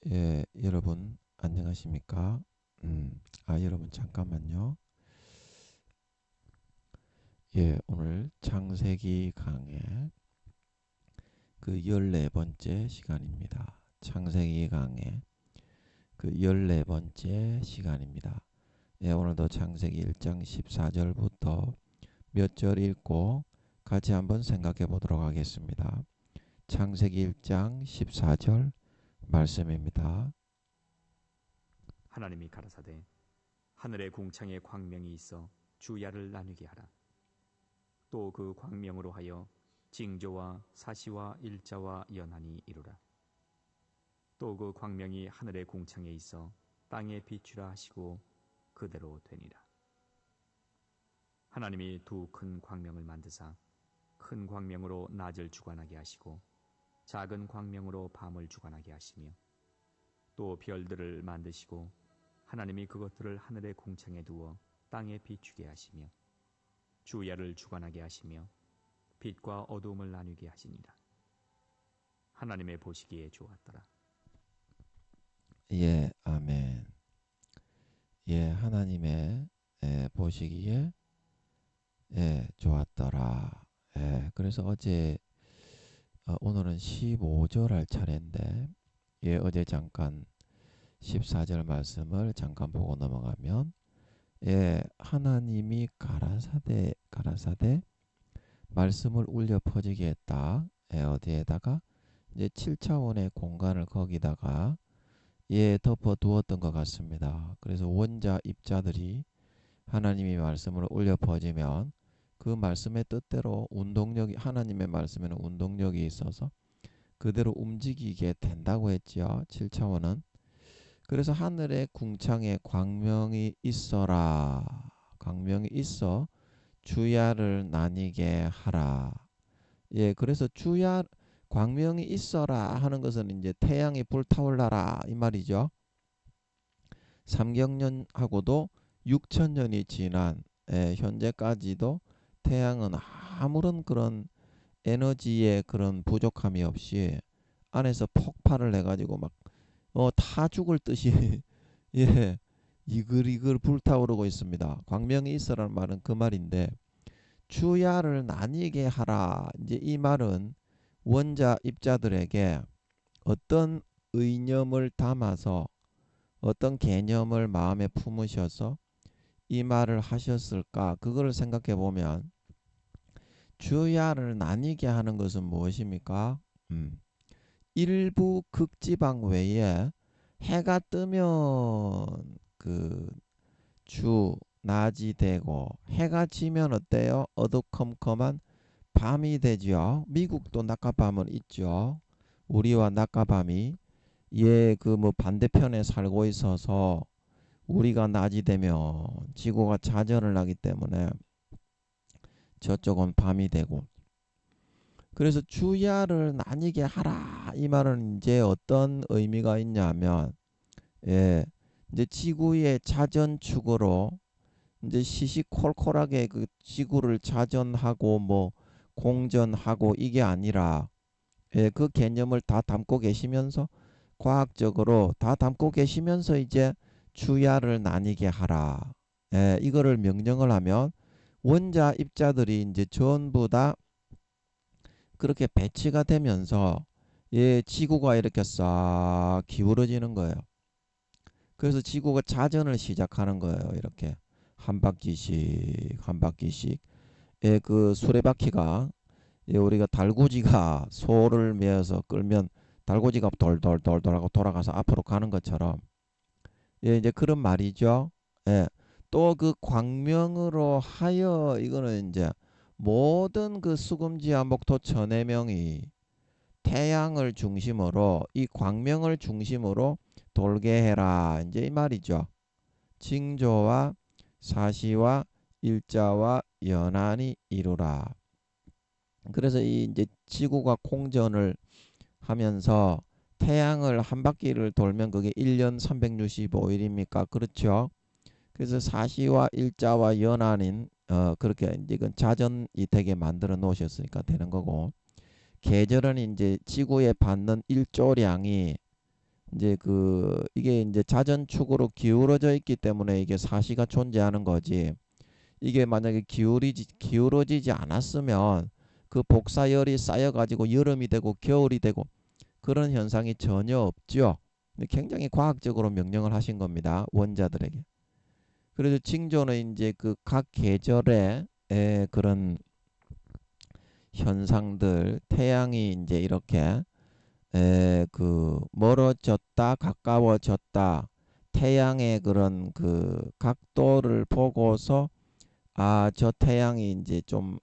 예, 여러분 안녕하십니까? 여러분 잠깐만요. 예, 오늘 창세기 강의 그 14번째 시간입니다. 창세기 강의 그 14번째 시간입니다. 예, 오늘도 창세기 1장 14절부터 몇 절 읽고 같이 한번 생각해 보도록 하겠습니다. 창세기 1장 14절 말씀입니다. 하나님이 가라사대 하늘의 궁창에 광명이 있어 주야를 나누게 하라. 또 그 광명으로 하여 징조와 사시와 일자와 연한이 이루라. 또 그 광명이 하늘의 궁창에 있어 땅에 비추라 하시고 그대로 되니라. 하나님이 두 큰 광명을 만드사 큰 광명으로 낮을 주관하게 하시고 작은 광명으로 밤을 주관하게 하시며 또 별들을 만드시고 하나님이 그것들을 하늘의 궁창에 두어 땅에 비추게 하시며 주야를 주관하게 하시며 빛과 어두움을 나누게 하시니라. 하나님의 보시기에 좋았더라. 예, 아멘. 예, 하나님의 보시기에 좋았더라. 그래서 오늘은 15절 할 차례인데, 어제 잠깐 14절 말씀을 잠깐 보고 넘어가면, 하나님이 가라사대 말씀을 울려 퍼지게 했다. 어디에다가 이제 7차원의 공간을 거기다가 덮어 두었던 것 같습니다. 그래서 원자 입자들이 하나님이 말씀을 울려 퍼지면 그 말씀의 뜻대로 하나님의 말씀에는 운동력이 있어서 그대로 움직이게 된다고 했죠. 7차원은. 그래서 하늘의 궁창에 광명이 있어라. 광명이 있어 주야를 나뉘게 하라. 그래서 광명이 있어라 하는 것은 이제 태양이 불타올라라 이 말이죠. 삼경년하고도 6천년이 지난 현재까지도 태양은 아무런 그런 에너지의 그런 부족함이 없이 안에서 폭발을 해가지고 막 타 죽을 듯이 예 이글이글 불타오르고 있습니다. 광명이 있어라는 말은 그 말인데 주야를 나뉘게 하라. 이제 이 말은 원자 입자들에게 어떤 의념을 담아서 어떤 개념을 마음에 품으셔서 이 말을 하셨을까? 그거를 생각해 보면 주야를 나뉘게 하는 것은 무엇입니까? 일부 극지방 외에 해가 뜨면 그 낮이 되고 해가 지면 어때요? 어두컴컴한 밤이 되죠. 미국도 낮과밤은 있죠. 우리와 낮과밤이 그 뭐 반대편에 살고 있어서 우리가 낮이 되면 지구가 자전을 하기 때문에 저쪽은 밤이 되고 그래서 주야를 나뉘게 하라 이 말은 이제 어떤 의미가 있냐면 이제 지구의 자전축으로 이제 시시콜콜하게 그 지구를 자전하고 뭐 공전하고 이게 아니라 그 개념을 다 담고 계시면서 과학적으로 다 담고 계시면서 이제 주야를 나뉘게 하라. 이거를 명령을 하면 원자 입자들이 이제 전부 다 그렇게 배치가 되면서 지구가 이렇게 싹 기울어지는 거예요. 그래서 지구가 자전을 시작하는 거예요. 이렇게 한 바퀴씩 한 바퀴씩. 그 수레바퀴가 우리가 달구지가 소를 메어서 끌면 달구지가 돌돌돌돌 하고 돌아가서 앞으로 가는 것처럼 이제 그런 말이죠. 또 그 광명으로 하여 이거는 이제 모든 그 수금지와 목토 천해명이 태양을 중심으로 이 광명을 중심으로 돌게 해라. 이제 이 말이죠. 징조와 사시와 일자와 연한이 이루라. 그래서 이 이제 지구가 공전을 하면서 태양을 한 바퀴를 돌면 그게 1년 365일입니까? 그렇죠? 그래서 사시와 일자와 연한인 그렇게 이제 그 자전이 되게 만들어 놓으셨으니까 되는 거고 계절은 이제 지구에 받는 일조량이 이제 이게 이제 자전축으로 기울어져 있기 때문에 이게 사시가 존재하는 거지. 이게 만약에 기울어지지 않았으면 그 복사열이 쌓여가지고 여름이 되고 겨울이 되고 그런 현상이 전혀 없죠. 굉장히 과학적으로 명령을 하신 겁니다. 원자들에게. 그래서 징조는 이제 그 각 계절의 그런 현상들, 태양이 이제 이렇게 멀어졌다, 가까워졌다, 태양의 그런 각도를 보고서 저 태양이 이제 좀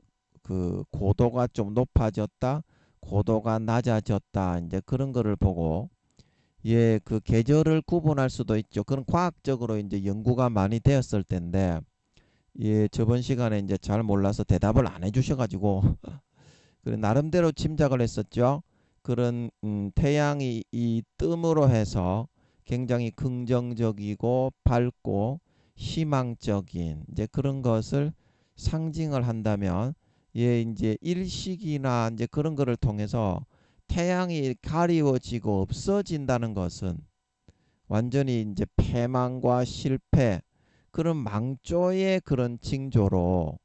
고도가 좀 높아졌다, 고도가 낮아졌다, 이제 그런 거를 보고 그 계절을 구분할 수도 있죠. 그런 과학적으로 이제 연구가 많이 되었을 텐데 저번 시간에 이제 잘 몰라서 대답을 안 해주셔가지고 그래 나름대로 짐작을 했었죠. 그런 태양이 이 뜸으로 해서 굉장히 긍정적이고 밝고 희망적인 이제 그런 것을 상징을 한다면 이제 일식이나 이제 그런 거를 통해서 태양이 가리워지고 없어진다는 것은 완전히 이제 패망과 실패 그런 망조의 그런 징조로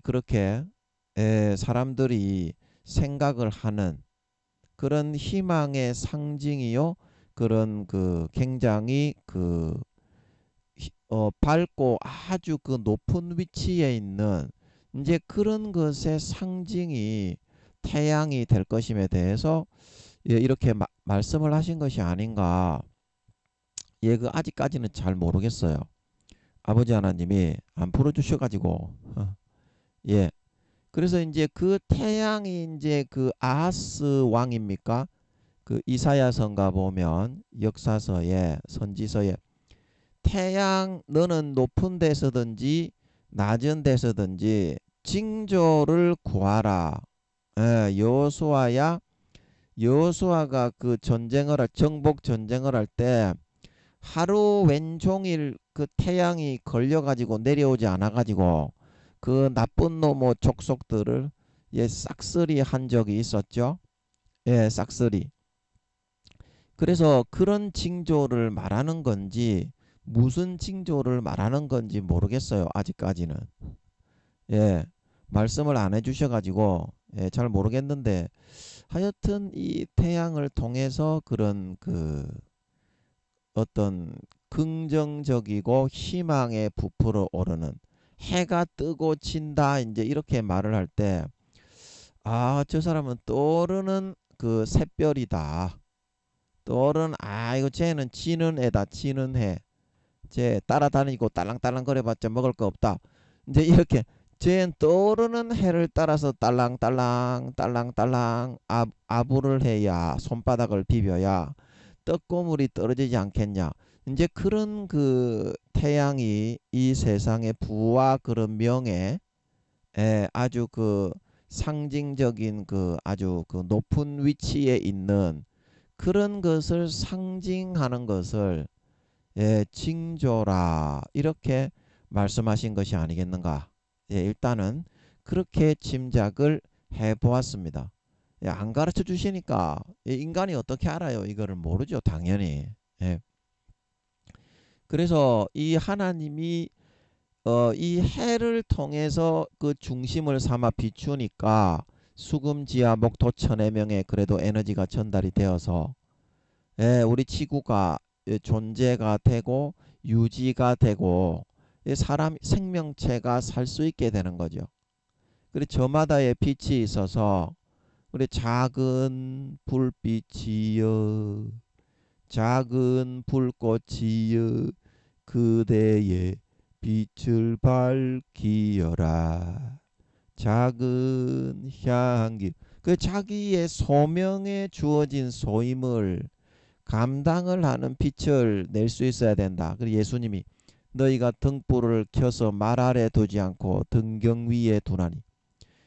그렇게 사람들이 생각을 하는 그런 희망의 상징이요. 그런 굉장히 밝고 아주 높은 위치에 있는 이제 그런 것의 상징이 태양이 될 것임에 대해서 이렇게 말씀을 하신 것이 아닌가. 아직까지는 잘 모르겠어요. 아버지 하나님이 안 풀어주셔가지고 예. 그래서 이제 그 태양이 이제 아하스 왕입니까? 이사야서인가 보면 역사서에 선지서에 태양 너는 높은 데서든지 낮은 데서든지 징조를 구하라. 여호수아가 정복 전쟁을 할 때 하루 왼종일 태양이 걸려가지고 내려오지 않아가지고 나쁜 놈의 족속들을 싹쓸이 한 적이 있었죠. 싹쓸이. 그래서 그런 징조를 말하는 건지 무슨 징조를 말하는 건지 모르겠어요. 아직까지는. 말씀을 안 해주셔가지고 잘 모르겠는데 하여튼 이 태양을 통해서 그런 어떤 긍정적이고 희망에 부풀어 오르는 해가 뜨고 진다 이제 이렇게 말을 할 때 저 사람은 떠오르는 샛별이다. 떠오르는 이거 쟤는 지는 애다. 지는 해. 쟤 따라다니고 딸랑딸랑 거려봤자 먹을 거 없다. 이제 이렇게 쟤는 떠오르는 해를 따라서 딸랑딸랑 딸랑딸랑 아부를 해야 손바닥을 비벼야 떡고물이 떨어지지 않겠냐. 이제 그런 태양이 이 세상의 부와 그런 명예 아주 상징적인 아주 높은 위치에 있는 그런 것을 상징하는 것을 징조라 이렇게 말씀하신 것이 아니겠는가. 일단은 그렇게 짐작을 해보았습니다. 안 가르쳐 주시니까 인간이 어떻게 알아요? 이거를 모르죠, 당연히. 그래서 이 하나님이 이 해를 통해서 중심을 삼아 비추니까 수금, 지하, 목, 토, 천의 명에 그래도 에너지가 전달이 되어서 우리 지구가 존재가 되고 유지가 되고 사람 생명체가 살 수 있게 되는 거죠. 그리고 저마다의 빛이 있어서 우리 작은 불빛이여 작은 불꽃이여 그대의 빛을 밝히여라. 작은 향기 자기의 소명에 주어진 소임을 감당을 하는 빛을 낼 수 있어야 된다. 그리고 예수님이 너희가 등불을 켜서 말 아래 두지 않고 등경 위에 두나니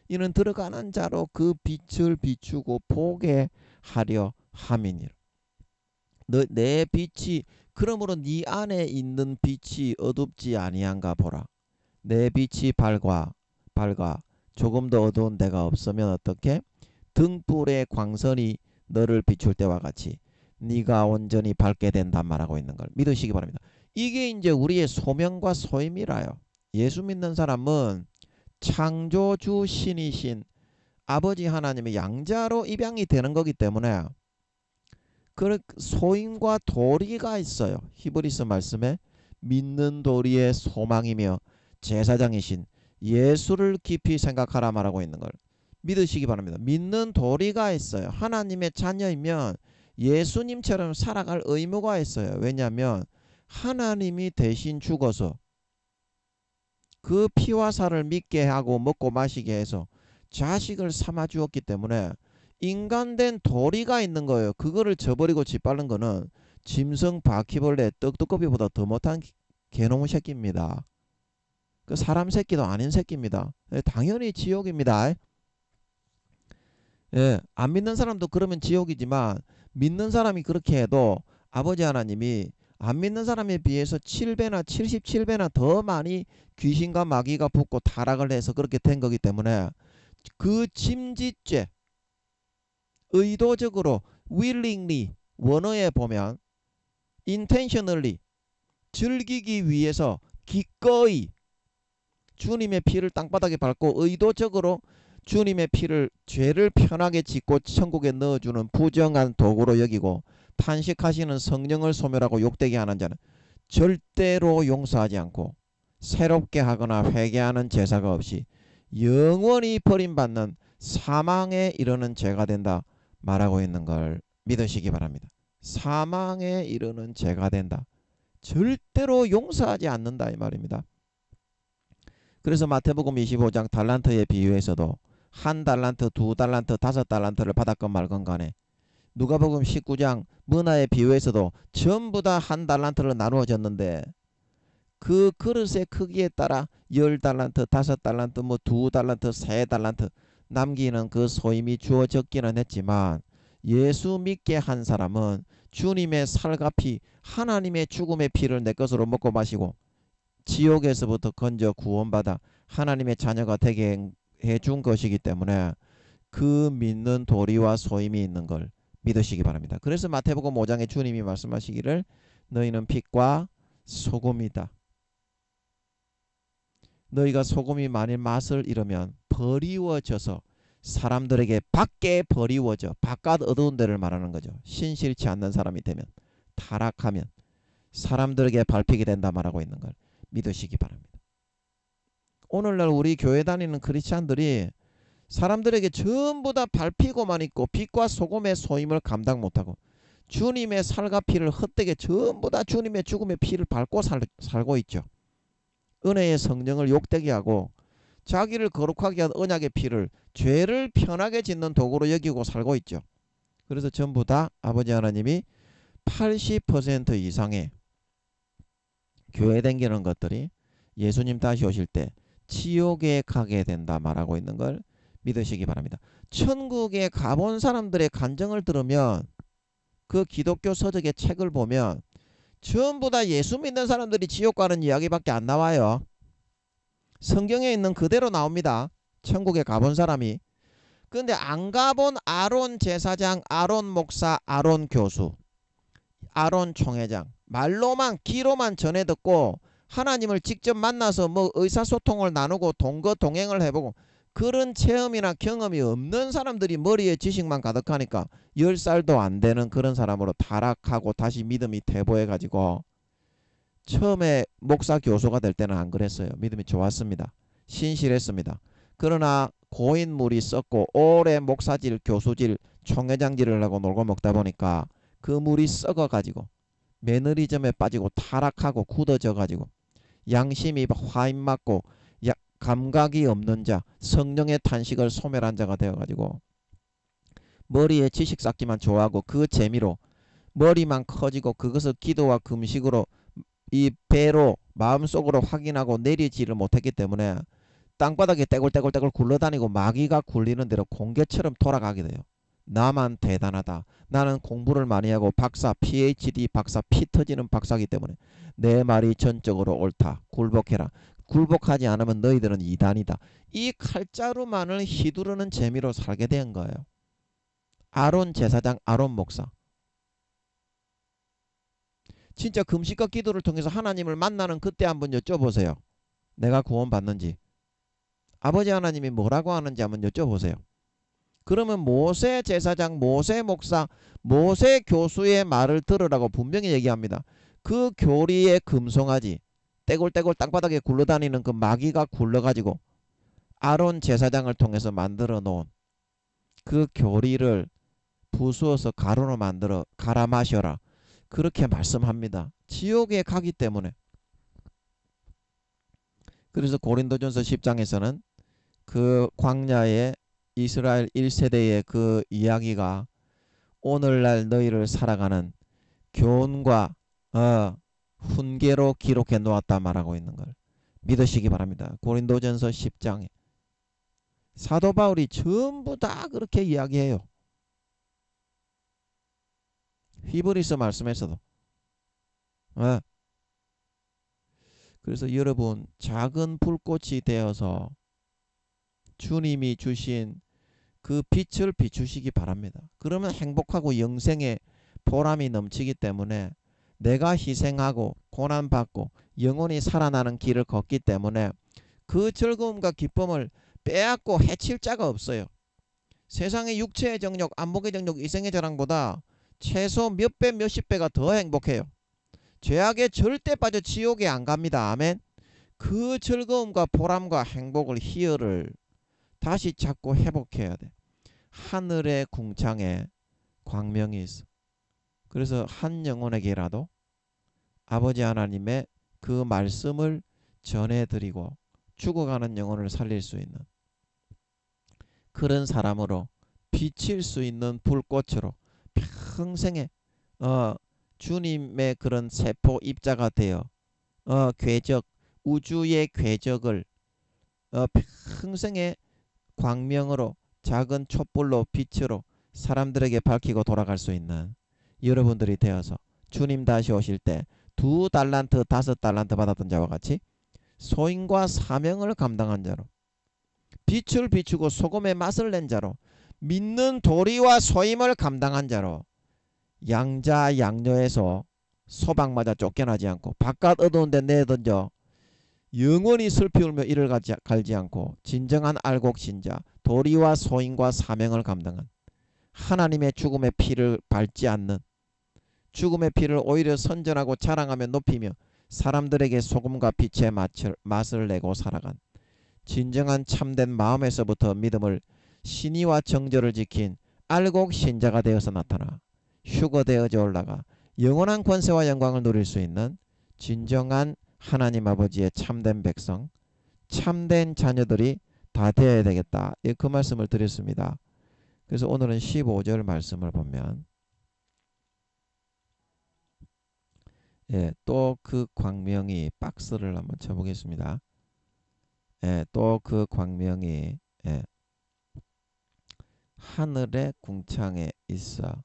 이는 들어가는 자로 그 빛을 비추고 보게 하려 함이니라. 내 빛이 그러므로 네 안에 있는 빛이 어둡지 아니한가 보라. 내 빛이 밝아 조금 더 어두운 데가 없으면 어떻게 등불의 광선이 너를 비출 때와 같이 네가 온전히 밟게 된다 말하고 있는 걸 믿으시기 바랍니다. 이게 이제 우리의 소명과 소임이라요. 예수 믿는 사람은 창조주 신이신 아버지 하나님의 양자로 입양이 되는 거기 때문에 그 소임과 도리가 있어요. 히브리서 말씀에 믿는 도리의 소망이며 제사장이신 예수를 깊이 생각하라 말하고 있는 걸 믿으시기 바랍니다. 믿는 도리가 있어요. 하나님의 자녀이면 예수님처럼 살아갈 의무가 있어요. 왜냐하면 하나님이 대신 죽어서 그 피와 살을 믿게 하고 먹고 마시게 해서 자식을 삼아 주었기 때문에 인간된 도리가 있는 거예요. 그거를 저버리고 짓밟는 거는 짐승 바퀴벌레 떡두꺼비보다 더 못한 개놈 새끼입니다. 그 사람 새끼도 아닌 새끼입니다. 당연히 지옥입니다. 예, 안 믿는 사람도 그러면 지옥이지만 믿는 사람이 그렇게 해도 아버지 하나님이 안 믿는 사람에 비해서 7배나 77배나 더 많이 귀신과 마귀가 붙고 타락을 해서 그렇게 된 거기 때문에 그 짐짓죄 의도적으로 willingly 원어에 보면 intentionally 즐기기 위해서 기꺼이 주님의 피를 땅바닥에 밟고 의도적으로 주님의 피를 죄를 편하게 짓고 천국에 넣어주는 부정한 도구로 여기고 탄식하시는 성령을 소멸하고 욕되게 하는 자는 절대로 용서하지 않고 새롭게 하거나 회개하는 제사가 없이 영원히 버림받는 사망에 이르는 죄가 된다 말하고 있는 걸 믿으시기 바랍니다. 사망에 이르는 죄가 된다. 절대로 용서하지 않는다 이 말입니다. 그래서 마태복음 25장 달란트의 비유에서도 한 달란트, 두 달란트, 다섯 달란트를 받았건 말건 간에 누가복음 19장 문화의 비유에서도 전부 다 한 달란트를 나누어 줬는데 그 그릇의 크기에 따라 10달란트, 5달란트, 뭐 2달란트, 3달란트 남기는 그 소임이 주어졌기는 했지만 예수 믿게 한 사람은 주님의 살과 피, 하나님의 죽음의 피를 내 것으로 먹고 마시고 지옥에서부터 건져 구원받아 하나님의 자녀가 되게 해준 것이기 때문에 그 믿는 도리와 소임이 있는 걸 믿으시기 바랍니다. 그래서 마태복음 5장에 주님이 말씀하시기를 너희는 빛과 소금이다. 너희가 소금이 만일 맛을 잃으면 버리워져서 사람들에게 밖에 버리워져 바깥 어두운 데를 말하는 거죠. 신실치 않는 사람이 되면 타락하면 사람들에게 밟히게 된다 말하고 있는 걸 믿으시기 바랍니다. 오늘날 우리 교회 다니는 크리스찬들이 사람들에게 전부 다 밟히고만 있고 빛과 소금의 소임을 감당 못하고 주님의 살과 피를 헛되게 전부 다 주님의 죽음의 피를 밟고 살고 있죠. 은혜의 성령을 욕되게 하고 자기를 거룩하게 한 언약의 피를 죄를 편하게 짓는 도구로 여기고 살고 있죠. 그래서 전부 다 아버지 하나님이 80% 이상의 교회 댕기는 것들이 예수님 다시 오실 때 지옥에 가게 된다 말하고 있는 걸 믿으시기 바랍니다. 천국에 가본 사람들의 간증을 들으면 그 기독교 서적의 책을 보면 전부 다 예수 믿는 사람들이 지옥 가는 이야기밖에 안 나와요. 성경에 있는 그대로 나옵니다. 천국에 가본 사람이. 근데 안 가본 아론 제사장, 아론 목사, 아론 교수, 아론 총회장 말로만 귀로만 전해 듣고 하나님을 직접 만나서 뭐 의사소통을 나누고 동거동행을 해보고 그런 체험이나 경험이 없는 사람들이 머리에 지식만 가득하니까 10살도 안 되는 그런 사람으로 타락하고 다시 믿음이 퇴보해가지고 처음에 목사 교수가 될 때는 안 그랬어요. 믿음이 좋았습니다. 신실했습니다. 그러나 고인물이 썩고 오래 목사질, 교수질, 총회장질을 하고 놀고 먹다 보니까 그 물이 썩어가지고 매너리즘에 빠지고 타락하고 굳어져가지고 양심이 화인맞고 감각이 없는 자, 성령의 탄식을 소멸한 자가 되어가지고 머리에 지식 쌓기만 좋아하고 그 재미로 머리만 커지고 그것을 기도와 금식으로 이 배로 마음속으로 확인하고 내리지를 못했기 때문에 땅바닥에 떼굴떼굴떼굴 굴러다니고 마귀가 굴리는 대로 공개처럼 돌아가게 돼요. 나만 대단하다. 나는 공부를 많이 하고 박사, PhD 박사, 피 터지는 박사이기 때문에 내 말이 전적으로 옳다. 굴복해라. 굴복하지 않으면 너희들은 이단이다. 이 칼자루만을 휘두르는 재미로 살게 된 거예요. 아론 제사장, 아론 목사. 진짜 금식과 기도를 통해서 하나님을 만나는 그때 한번 여쭤보세요. 내가 구원받는지. 아버지 하나님이 뭐라고 하는지 한번 여쭤보세요. 그러면 모세 제사장, 모세 목사, 모세 교수의 말을 들으라고 분명히 얘기합니다. 그 교리의 금송아지, 떼굴떼굴 땅바닥에 굴러다니는 그 마귀가 굴러가지고 아론 제사장을 통해서 만들어 놓은 그 교리를 부수어서 가루로 만들어 갈아 마셔라. 그렇게 말씀합니다. 지옥에 가기 때문에. 그래서 고린도전서 10장에서는 그 광야의 이스라엘 1세대의 그 이야기가 오늘날 너희를 살아가는 교훈과 훈계로 기록해 놓았다 말하고 있는 걸 믿으시기 바랍니다. 고린도전서 10장에 사도 바울이 전부 다 그렇게 이야기해요. 히브리서 말씀에서도. 그래서 여러분 작은 불꽃이 되어서 주님이 주신 그 빛을 비추시기 바랍니다. 그러면 행복하고 영생의 보람이 넘치기 때문에 내가 희생하고 고난받고 영원히 살아나는 길을 걷기 때문에 그 즐거움과 기쁨을 빼앗고 해칠 자가 없어요. 세상의 육체의 정욕, 안목의 정욕, 이생의 자랑보다 최소 몇 배, 몇십 배가 더 행복해요. 죄악에 절대 빠져 지옥에 안 갑니다. 아멘. 그 즐거움과 보람과 행복을 희열을 다시 찾고 회복해야 돼. 하늘의 궁창에 광명이 있어. 그래서 한 영혼에게라도 아버지 하나님의 그 말씀을 전해드리고 죽어가는 영혼을 살릴 수 있는 그런 사람으로 비칠 수 있는 불꽃으로 평생에 주님의 그런 세포 입자가 되어 궤적 우주의 궤적을 평생의 광명으로 작은 촛불로 빛으로 사람들에게 밝히고 돌아갈 수 있는 여러분들이 되어서 주님 다시 오실 때 2달란트 5달란트 받았던 자와 같이 소임과 사명을 감당한 자로 빛을 비추고 소금의 맛을 낸 자로 믿는 도리와 소임을 감당한 자로 양자 양녀에서 소방마저 쫓겨나지 않고 바깥 어두운 데 내던져 영원히 슬피 울며 이를 갈지 않고 진정한 알곡신자 도리와 소임과 사명을 감당한 하나님의 죽음의 피를 밟지 않는 죽음의 피를 오히려 선전하고 자랑하며 높이며 사람들에게 소금과 빛의 맛을 내고 살아간 진정한 참된 마음에서부터 믿음을 신의와 정절을 지킨 알곡신자가 되어서 나타나 휴거되어져 올라가 영원한 권세와 영광을 누릴 수 있는 진정한 하나님 아버지의 참된 백성, 참된 자녀들이 다 되어야 되겠다. 그 말씀을 드렸습니다. 그래서 오늘은 15절 말씀을 보면 또 그 광명이 박스를 한번 쳐보겠습니다. 또 그 광명이 하늘의 궁창에 있어.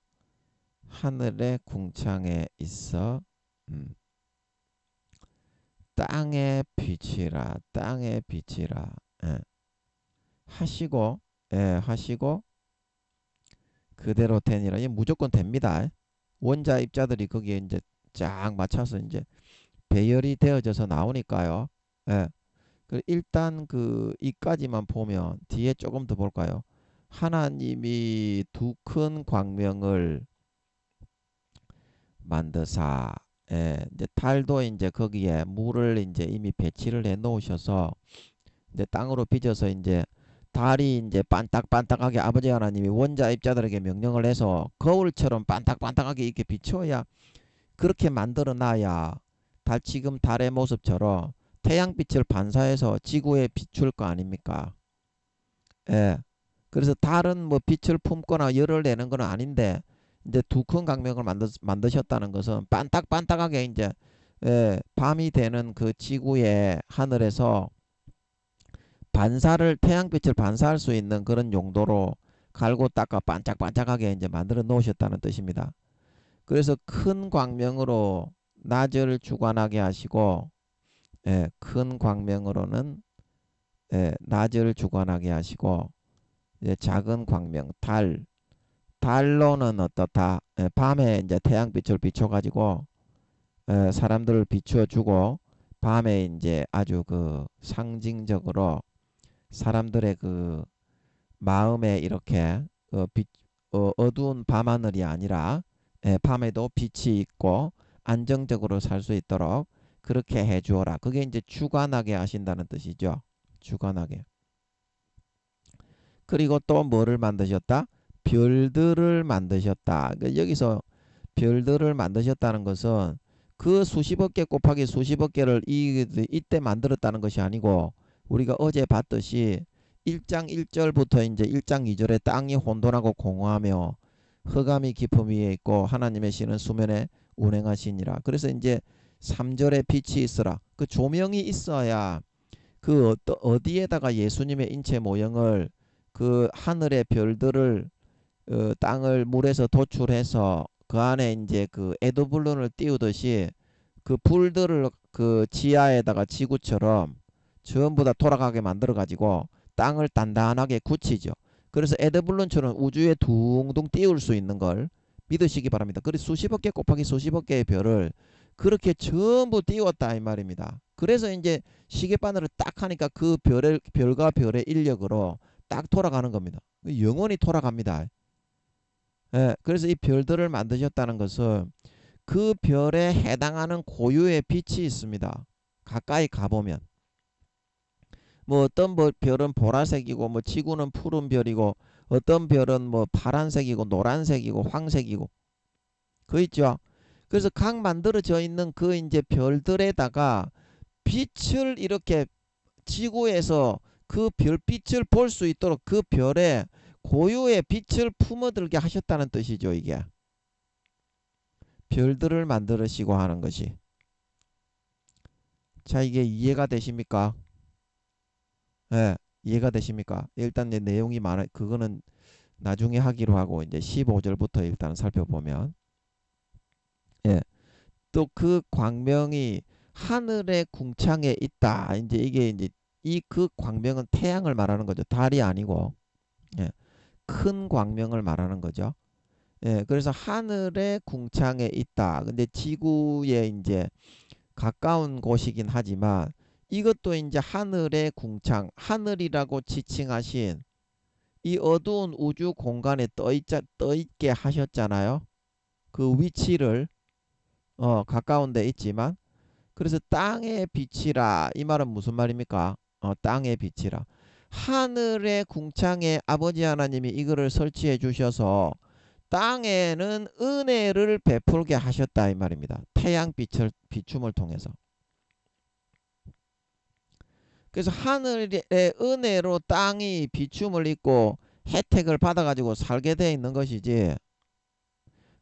하늘의 궁창에 있어. 땅의 빛이라. 땅의 빛이라. 하시고 하시고 그대로 되니라. 이 무조건 됩니다. 원자 입자들이 거기에 이제 쫙 맞춰서 이제 배열이 되어져서 나오니까요. 일단 그 이까지만 보면 뒤에 조금 더 볼까요? 하나님이 두 큰 광명을 만드사 이제 달도 이제 거기에 물을 이제 이미 배치를 해 놓으셔서 이제 땅으로 빚어서 이제 달이 이제 반딱반딱하게 아버지 하나님이 원자 입자들에게 명령을 해서 거울처럼 반딱반딱하게 이렇게 비춰야 그렇게 만들어 놔야 지금 달의 모습처럼 태양빛을 반사해서 지구에 비출 거 아닙니까? 그래서 달은 뭐 빛을 품거나 열을 내는 건 아닌데 이제 두 큰 광명을 만드셨다는 것은 반딱반딱하게 이제 밤이 되는 그 지구의 하늘에서 태양빛을 반사할 수 있는 그런 용도로 갈고 닦아 반짝반짝하게 이제 만들어 놓으셨다는 뜻입니다. 그래서 큰 광명으로 낮을 주관하게 하시고 큰 광명으로는 낮을 주관하게 하시고 작은 광명 달로는 어떻다? 밤에 이제 태양빛을 비춰가지고 사람들을 비추어 주고 밤에 이제 아주 그 상징적으로 사람들의 그 마음에 이렇게 어두운 밤하늘이 아니라 밤에도 빛이 있고 안정적으로 살 수 있도록 그렇게 해 주어라. 그게 이제 주관하게 하신다는 뜻이죠. 주관하게. 그리고 또 뭐를 만드셨다? 별들을 만드셨다. 그러니까 여기서 별들을 만드셨다는 것은 그 수십억 개 곱하기 수십억 개를 이때 만들었다는 것이 아니고 우리가 어제 봤듯이 1장 1절부터 이제 1장 2절에 땅이 혼돈하고 공허하며 흑암이 깊음 위에 있고 하나님의 신은 수면에 운행하시니라. 그래서 이제 3절에 빛이 있어라. 그 조명이 있어야 그 어디에다가 예수님의 인체 모형을 그 하늘의 별들을 땅을 물에서 도출해서 그 안에 이제 그 에드블론을 띄우듯이 그 불들을 그 지하에다가 지구처럼 전부 다 돌아가게 만들어 가지고 땅을 단단하게 굳히죠. 그래서 에드블론처럼 우주에 둥둥 띄울 수 있는 걸 믿으시기 바랍니다. 그래서 수십억 개 곱하기 수십억 개의 별을 그렇게 전부 띄웠다 이 말입니다. 그래서 이제 시계바늘을 딱 하니까 그 별과 별의 인력으로 딱 돌아가는 겁니다. 영원히 돌아갑니다. 예, 그래서 이 별들을 만드셨다는 것은 그 별에 해당하는 고유의 빛이 있습니다. 가까이 가보면 뭐 어떤 별은 보라색이고 뭐 지구는 푸른 별이고 어떤 별은 뭐 파란색이고 노란색이고 황색이고 그 있죠. 그래서 각 만들어져 있는 그 이제 별들에다가 빛을 이렇게 지구에서 그 별빛을 볼 수 있도록 그 별에 고유의 빛을 품어들게 하셨다는 뜻이죠. 이게 별들을 만들으시고 하는 것이. 자, 이게 이해가 되십니까? 예, 이해가 되십니까? 일단 이제 내용이 많아. 그거는 나중에 하기로 하고 이제 15절부터 일단 살펴보면 예, 또 그 광명이 하늘의 궁창에 있다. 이제 이게 이제 이 그 광명은 태양을 말하는 거죠. 달이 아니고 예, 큰 광명을 말하는 거죠. 예, 그래서 하늘의 궁창에 있다. 근데 지구에 이제 가까운 곳이긴 하지만 이것도 이제 하늘의 궁창, 하늘이라고 지칭하신 이 어두운 우주 공간에 떠 있게 하셨잖아요. 그 위치를 가까운 데 있지만 그래서 땅의 빛이라 이 말은 무슨 말입니까? 땅의 빛이라. 하늘의 궁창에 아버지 하나님이 이거를 설치해 주셔서 땅에는 은혜를 베풀게 하셨다 이 말입니다. 태양빛을 비춤을 통해서. 그래서 하늘의 은혜로 땅이 비춤을 입고 혜택을 받아가지고 살게 돼 있는 것이지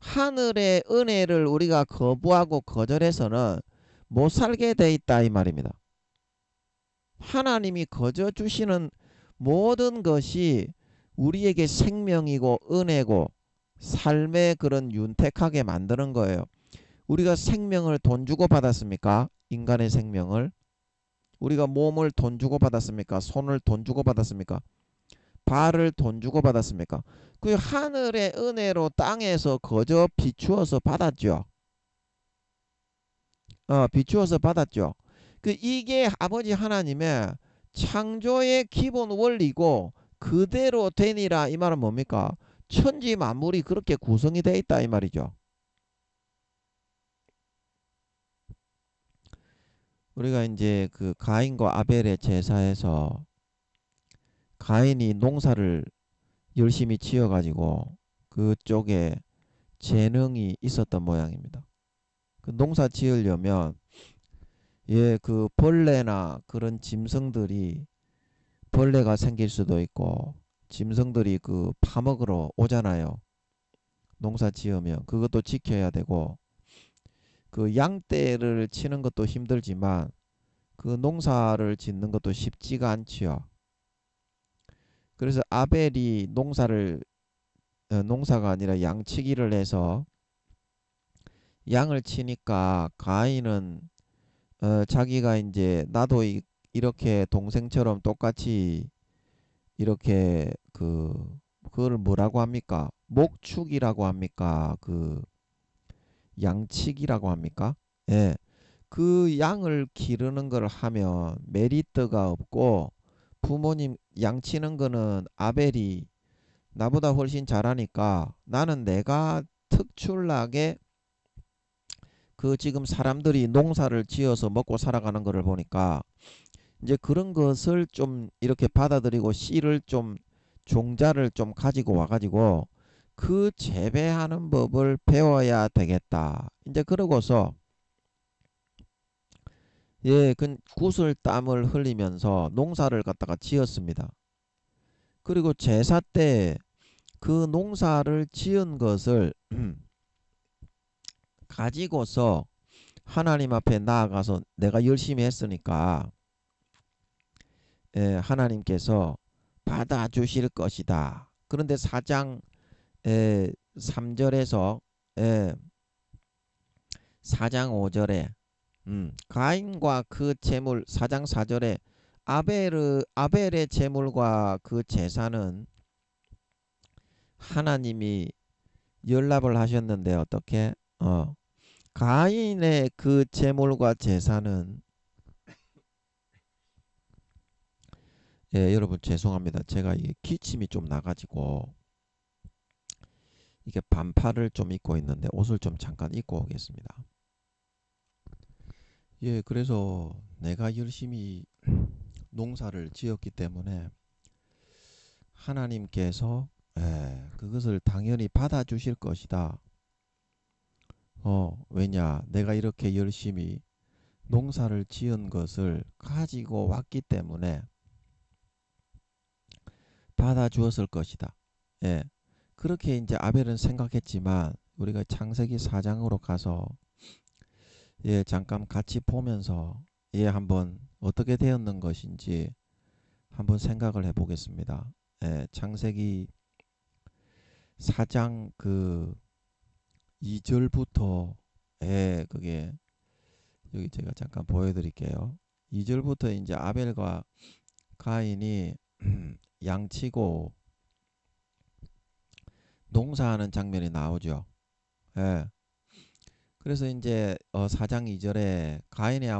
하늘의 은혜를 우리가 거부하고 거절해서는 못 살게 돼 있다 이 말입니다. 하나님이 거저 주시는 모든 것이 우리에게 생명이고 은혜고 삶의 그런 윤택하게 만드는 거예요. 우리가 생명을 돈 주고 받았습니까? 인간의 생명을. 우리가 몸을 돈 주고 받았습니까? 손을 돈 주고 받았습니까? 발을 돈 주고 받았습니까? 그 하늘의 은혜로 땅에서 거저 비추어서 받았죠. 비추어서 받았죠. 그 이게 아버지 하나님의 창조의 기본 원리고 그대로 되니라 이 말은 뭡니까? 천지 만물이 그렇게 구성이 돼 있다 이 말이죠. 우리가 이제 그 가인과 아벨의 제사에서 가인이 농사를 열심히 지어가지고 그쪽에 재능이 있었던 모양입니다. 그 농사 지으려면 그 벌레나 그런 짐승들이 벌레가 생길 수도 있고 짐승들이 그 파먹으러 오잖아요. 농사 지으면 그것도 지켜야 되고 그 양떼를 치는 것도 힘들지만 그 농사를 짓는 것도 쉽지가 않지요. 그래서 아벨이 농사가 아니라 양치기를 해서 양을 치니까 가인은 자기가 이제 나도 이렇게 동생처럼 똑같이 이렇게 그걸 뭐라고 합니까? 목축이라고 합니까? 그 양치기라고 합니까? 예. 그 양을 기르는 걸 하면 메리트가 없고 부모님 양치는 거는 아벨이 나보다 훨씬 잘하니까 나는 내가 특출나게 그 지금 사람들이 농사를 지어서 먹고 살아가는 거를 보니까 이제 그런 것을 좀 이렇게 받아들이고 씨를 좀 종자를 좀 가지고 와가지고 그 재배하는 법을 배워야 되겠다. 이제 그러고서 예, 그 구슬 땀을 흘리면서 농사를 갖다가 지었습니다. 그리고 제사 때 그 농사를 지은 것을 가지고서 하나님 앞에 나아가서 내가 열심히 했으니까 예, 하나님께서 받아주실 것이다. 그런데 4장 3절에서 예, 4장 5절에 가인과 그 제물 4장 4절에 아벨의 제물과 그 제사는 하나님이 연락을 하셨는데 어떻게 가인의 그 제물과 제사는 예, 여러분 죄송합니다. 제가 이게 기침이 좀 나가지고 이게 반팔을 좀 입고 있는데 옷을 좀 잠깐 입고 오겠습니다. 예, 그래서 내가 열심히 농사를 지었기 때문에 하나님께서 그것을 당연히 받아주실 것이다. 왜냐? 내가 이렇게 열심히 농사를 지은 것을 가지고 왔기 때문에 받아주었을 것이다. 예. 그렇게 이제 아벨은 생각했지만 우리가 창세기 4장으로 가서 예, 잠깐 같이 보면서 예, 한번 어떻게 되었는 것인지 한번 생각을 해 보겠습니다. 예, 창세기 4장 그 2절부터 예, 그게 여기 제가 잠깐 보여드릴게요. 2절부터 이제 아벨과 가인이 양치고 농사하는 장면이 나오죠. 예. 그래서 이제 4장 2절에 가인의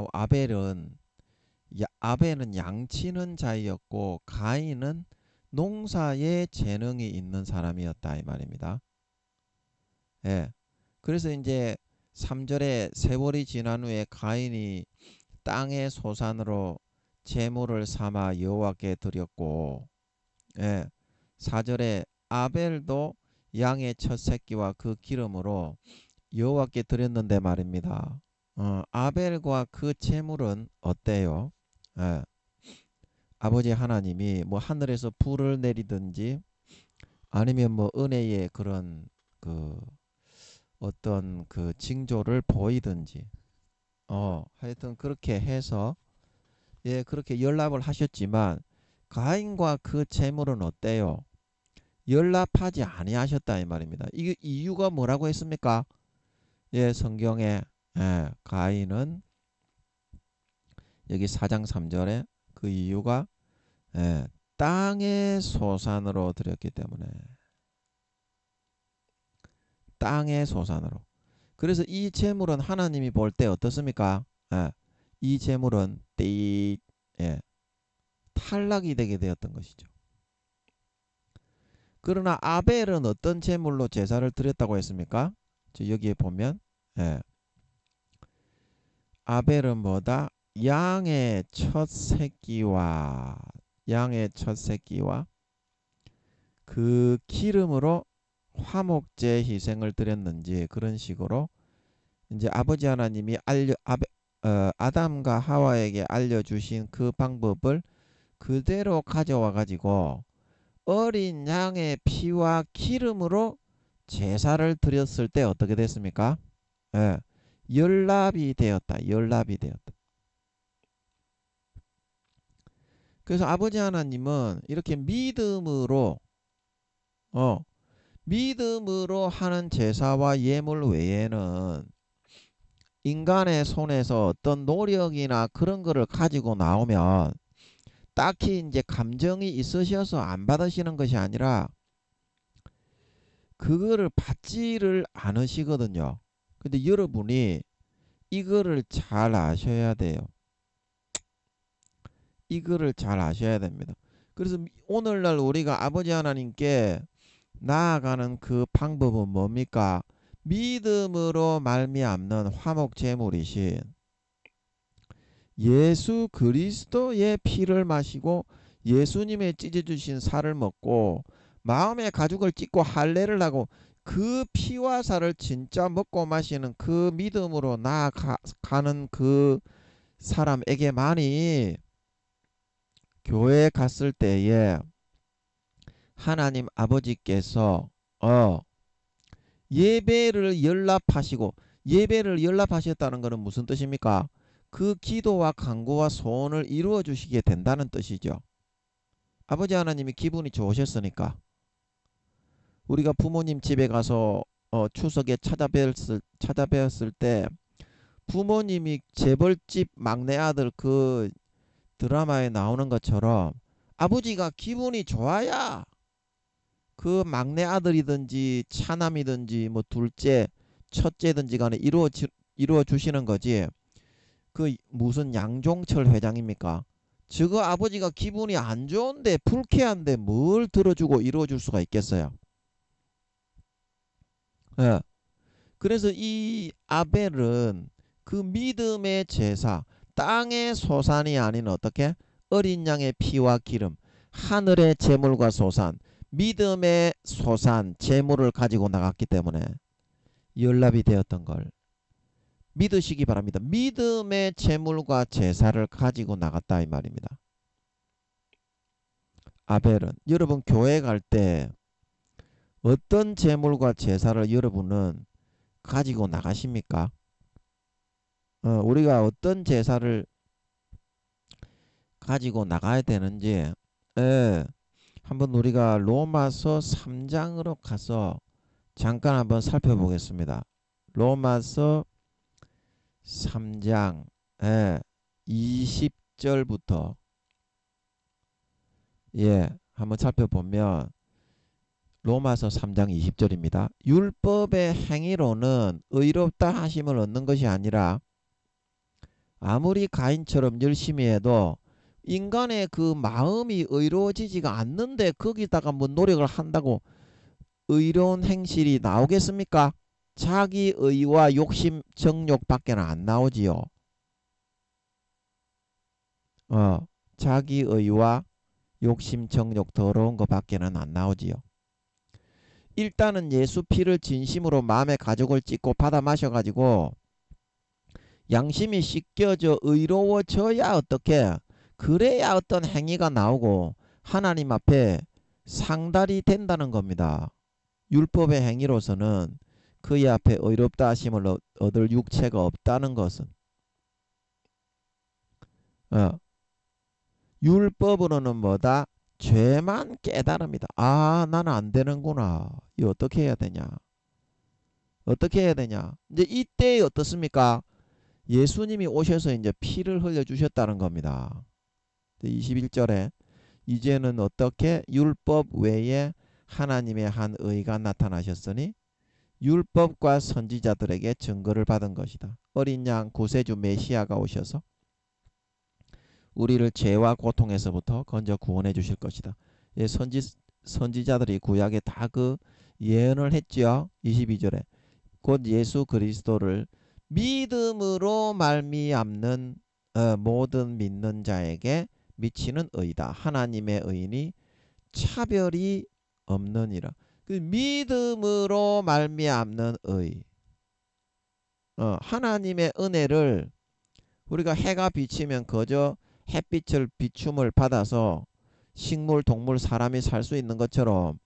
아벨은 양치는 자이었고 가인은 농사에 재능이 있는 사람이었다 이 말입니다. 예. 그래서 이제 3절에 세월이 지난 후에 가인이 땅의 소산으로 제물을 삼아 여호와께 드렸고 예. 4절에 아벨도 양의 첫 새끼와 그 기름으로 여호와께 드렸는데 말입니다. 아벨과 그 제물은 어때요? 예. 아버지 하나님이 뭐 하늘에서 불을 내리든지 아니면 뭐 은혜의 그런 그 어떤 그 징조를 보이든지 하여튼 그렇게 해서 예 그렇게 연락을 하셨지만 가인과 그 제물은 어때요? 연락하지 아니하셨다 이 말입니다. 이게 이유가 뭐라고 했습니까? 예 성경에 가인은 여기 4장 3절에 그 이유가 예, 땅의 소산으로 드렸기 때문에 땅의 소산으로. 그래서 이 재물은 하나님이 볼 때 어떻습니까? 이 재물은 예, 탈락이 되게 되었던 것이죠. 그러나 아벨은 어떤 재물로 제사를 드렸다고 했습니까? 여기에 보면 아벨은 뭐다? 양의 첫 새끼와 그 기름으로 화목제 희생을 드렸는지 그런 식으로 이제 아버지 하나님이 아담과 하와에게 알려주신 그 방법을 그대로 가져와 가지고 어린 양의 피와 기름으로 제사를 드렸을 때 어떻게 됐습니까? 예, 연lap이 되었다. 연lap이 되었다. 그래서 아버지 하나님은 이렇게 어, 믿음으로 하는 제사와 예물 외에는 인간의 손에서 어떤 노력이나 그런 거를 가지고 나오면 딱히 이제 감정이 있으셔서 안 받으시는 것이 아니라 그거를 받지를 않으시거든요. 근데 여러분이 이거를 잘 아셔야 돼요. 이거를 잘 아셔야 됩니다. 그래서 오늘날 우리가 아버지 하나님께 나아가는 그 방법은 뭡니까? 믿음으로 말미암는 화목 제물이신 예수 그리스도의 피를 마시고 예수님의 찢어주신 살을 먹고 마음의 가죽을 찢고 할례를 하고 그 피와 살을 진짜 먹고 마시는 그 믿음으로 나아가는 그 사람에게만이 교회에 갔을 때에 하나님 아버지께서 예배를 연락하시고, 예배를 연락하셨다는 것은 무슨 뜻입니까? 그 기도와 간구와 소원을 이루어 주시게 된다는 뜻이죠. 아버지 하나님이 기분이 좋으셨으니까 우리가 부모님 집에 가서 추석에 찾아뵈었을 때 부모님이 재벌집 막내 아들 그 드라마에 나오는 것처럼 아버지가 기분이 좋아야 그 막내 아들이든지 차남이든지 뭐 둘째 첫째든지 간에 이루어 주시는 거지. 그 무슨 양종철 회장입니까? 저거 아버지가 기분이 안 좋은데 불쾌한데 뭘 들어주고 이루어 줄 수가 있겠어요. 예. 그래서 이 아벨은 그 믿음의 제사, 땅의 소산이 아닌 어떻게 어린 양의 피와 기름, 하늘의 제물과 소산, 믿음의 소산, 제물을 가지고 나갔기 때문에 연락이 되었던 걸 믿으시기 바랍니다. 믿음의 제물과 제사를 가지고 나갔다 이 말입니다. 아벨은 여러분 교회 갈 때 어떤 제물과 제사를 여러분은 가지고 나가십니까? 우리가 어떤 제사를 가지고 나가야 되는지 한번 우리가 로마서 3장으로 가서 잠깐 한번 살펴보겠습니다. 로마서 3장 20절부터 한번 살펴보면 로마서 3장 20절입니다. 율법의 행위로는 의롭다 하심을 얻는 것이 아니라 아무리 가인처럼 열심히 해도 인간의 그 마음이 의로워지지가 않는데 거기다가 뭐 노력을 한다고 의로운 행실이 나오겠습니까? 자기 의와 욕심 정욕밖에 안 나오지요. 자기 의와 욕심 정욕 더러운 것밖에는 안 나오지요. 일단은 예수 피를 진심으로 마음의 가죽을 찢고 받아 마셔가지고 양심이 씻겨져 의로워져야 어떻게 그래야 어떤 행위가 나오고 하나님 앞에 상달이 된다는 겁니다. 율법의 행위로서는 그의 앞에 의롭다 하심을 얻을 육체가 없다는 것은 율법으로는 뭐다? 죄만 깨달습니다. 아, 나는 안 되는구나. 이거 어떻게 해야 되냐? 어떻게 해야 되냐? 이제 이때 어떻습니까? 예수님이 오셔서 이제 피를 흘려 주셨다는 겁니다. 21절에 이제는 어떻게 율법 외에 하나님의 한 의가 나타나셨으니 율법과 선지자들에게 증거를 받은 것이다. 어린 양 구세주 메시아가 오셔서 우리를 죄와 고통에서부터 건져 구원해 주실 것이다. 예, 선지자들이 구약에 다 그 예언을 했죠. 22절에 곧 예수 그리스도를 믿음으로 말미암는 모든 믿는 자에게 미치는 의다. 하나님의 의인이 차별이 없느니라. 그 믿음으로 말미암는 의. 하나님의 은혜를 우리가 해가 비치면 그저 햇빛을 비춤을 받아서 식물, 동물, 사람이 살 수 있는 것처럼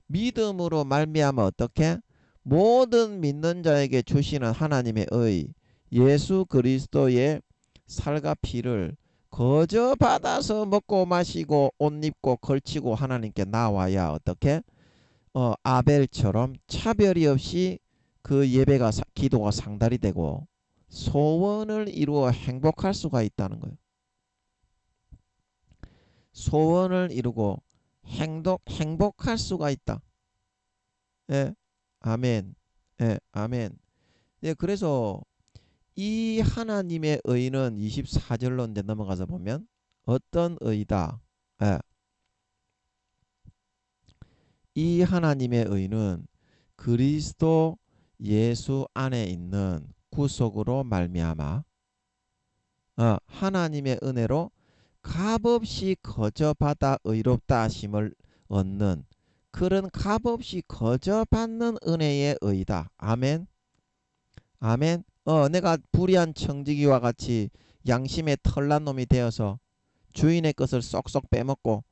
믿음으로 말미암아 어떻게 모든 믿는 자에게 주시는 하나님의 의 예수 그리스도의 살과 피를 거저 받아서 먹고 마시고 옷 입고 걸치고 하나님께 나와야 어떻게 아벨처럼 차별이 없이 그 예배가 기도가 상달이 되고 소원을 이루어 행복할 수가 있다는 거예요. 소원을 이루고 행복할 수가 있다. 예, 아멘. 예, 아멘. 예, 그래서 이 하나님의 의는 24절로 이제 넘어가서 보면 어떤 의다. 예. 이 하나님의 의는 그리스도 예수 안에 있는 구속으로 말미암아 하나님의 은혜로 값없이 거저 받아 의롭다 하심을 얻는 그런 값없이 거저 받는 은혜의 의다. 아멘. 아멘. 내가 불의한 청지기와 같이 양심의 털난 놈이 되어서 주인의 것을 쏙쏙 빼먹고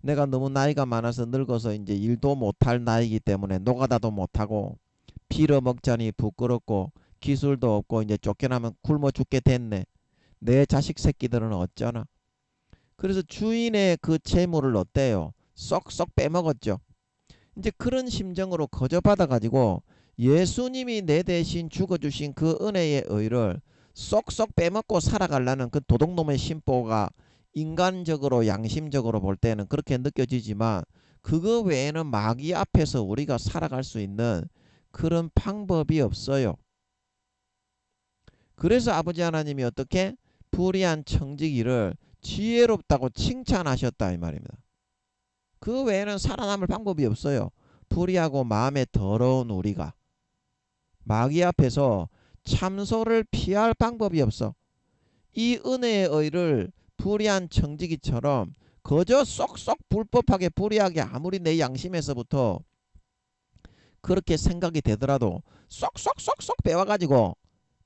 내가 너무 나이가 많아서 늙어서 이제 일도 못할 나이기 때문에 노가다도 못하고 빌어먹자니 부끄럽고 기술도 없고 이제 쫓겨나면 굶어 죽게 됐네. 내 자식 새끼들은 어쩌나. 그래서 주인의 그 재물을 어때요? 쏙쏙 빼먹었죠. 이제 그런 심정으로 거저 받아가지고 예수님이 내 대신 죽어주신 그 은혜의 의를 쏙쏙 빼먹고 살아가려는 그 도둑놈의 심보가 인간적으로 양심적으로 볼 때는 그렇게 느껴지지만 그거 외에는 마귀 앞에서 우리가 살아갈 수 있는 그런 방법이 없어요. 그래서 아버지 하나님이 어떻게 불의한 청지기를 지혜롭다고 칭찬하셨다 이 말입니다. 그 외에는 살아남을 방법이 없어요. 불의하고 마음에 더러운 우리가 마귀 앞에서 참소를 피할 방법이 없어. 이 은혜의 의를 불의한 청지기처럼 거저 쏙쏙 불법하게 불의하게 아무리 내 양심에서부터 그렇게 생각이 되더라도 쏙쏙쏙쏙 빼와가지고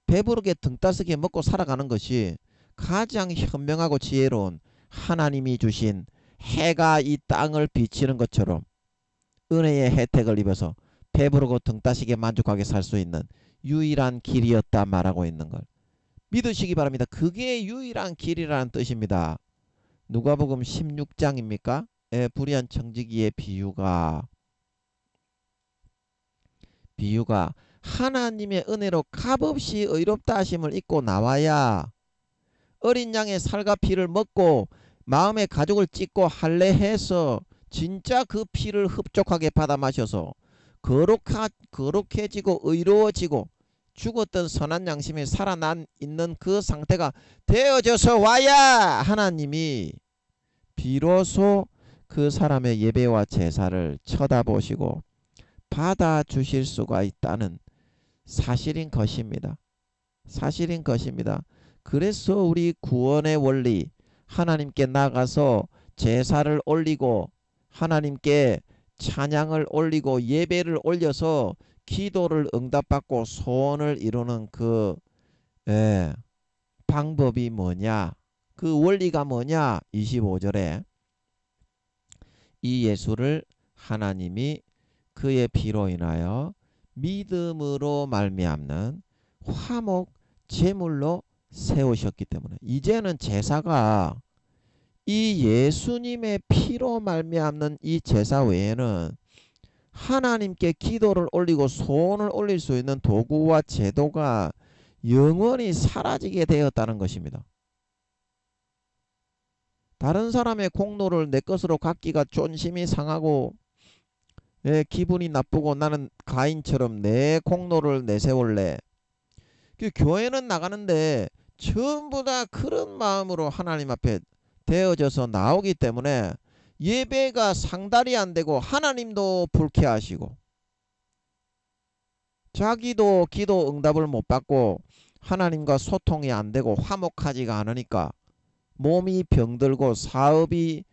배부르게 등따스게 먹고 살아가는 것이 가장 현명하고 지혜로운 하나님이 주신 해가 이 땅을 비치는 것처럼 은혜의 혜택을 입어서 배부르고 등따시게 만족하게 살 수 있는 유일한 길이었다 말하고 있는 걸 믿으시기 바랍니다. 그게 유일한 길이라는 뜻입니다. 누가복음 16장입니까? 불의한 청지기의 비유가 하나님의 은혜로 값없이 의롭다 하심을 잊고 나와야 어린 양의 살과 피를 먹고 마음의 가죽을 찢고 할례해서 진짜 그 피를 흡족하게 받아 마셔서 거룩해지고 의로워지고 죽었던 선한 양심이 살아난 있는 그 상태가 되어져서 와야 하나님이 비로소 그 사람의 예배와 제사를 쳐다보시고 받아주실 수가 있다는 사실인 것입니다. 사실인 것입니다. 그래서 우리 구원의 원리 하나님께 나가서 제사를 올리고 하나님께 찬양을 올리고 예배를 올려서 기도를 응답받고 소원을 이루는 그 방법이 뭐냐? 그 원리가 뭐냐? 25절에 이 예수를 하나님이 그의 피로 인하여 믿음으로 말미암는 화목 제물로 세우셨기 때문에 이제는 제사가 이 예수님의 피로 말미암는 이 제사 외에는 하나님께 기도를 올리고 소원을 올릴 수 있는 도구와 제도가 영원히 사라지게 되었다는 것입니다. 다른 사람의 공로를 내 것으로 갖기가 존심이 상하고 기분이 나쁘고 나는 가인처럼 내 공로를 내세울래. 그 교회는 나가는데 전부 다 그런 마음으로 하나님 앞에 되어져서 나오기 때문에 예배가 상달이 안 되고 하나님도 불쾌하시고 자기도 기도 응답을 못 받고 하나님과 소통이 안 되고 화목하지가 않으니까 몸이 병들고 사업이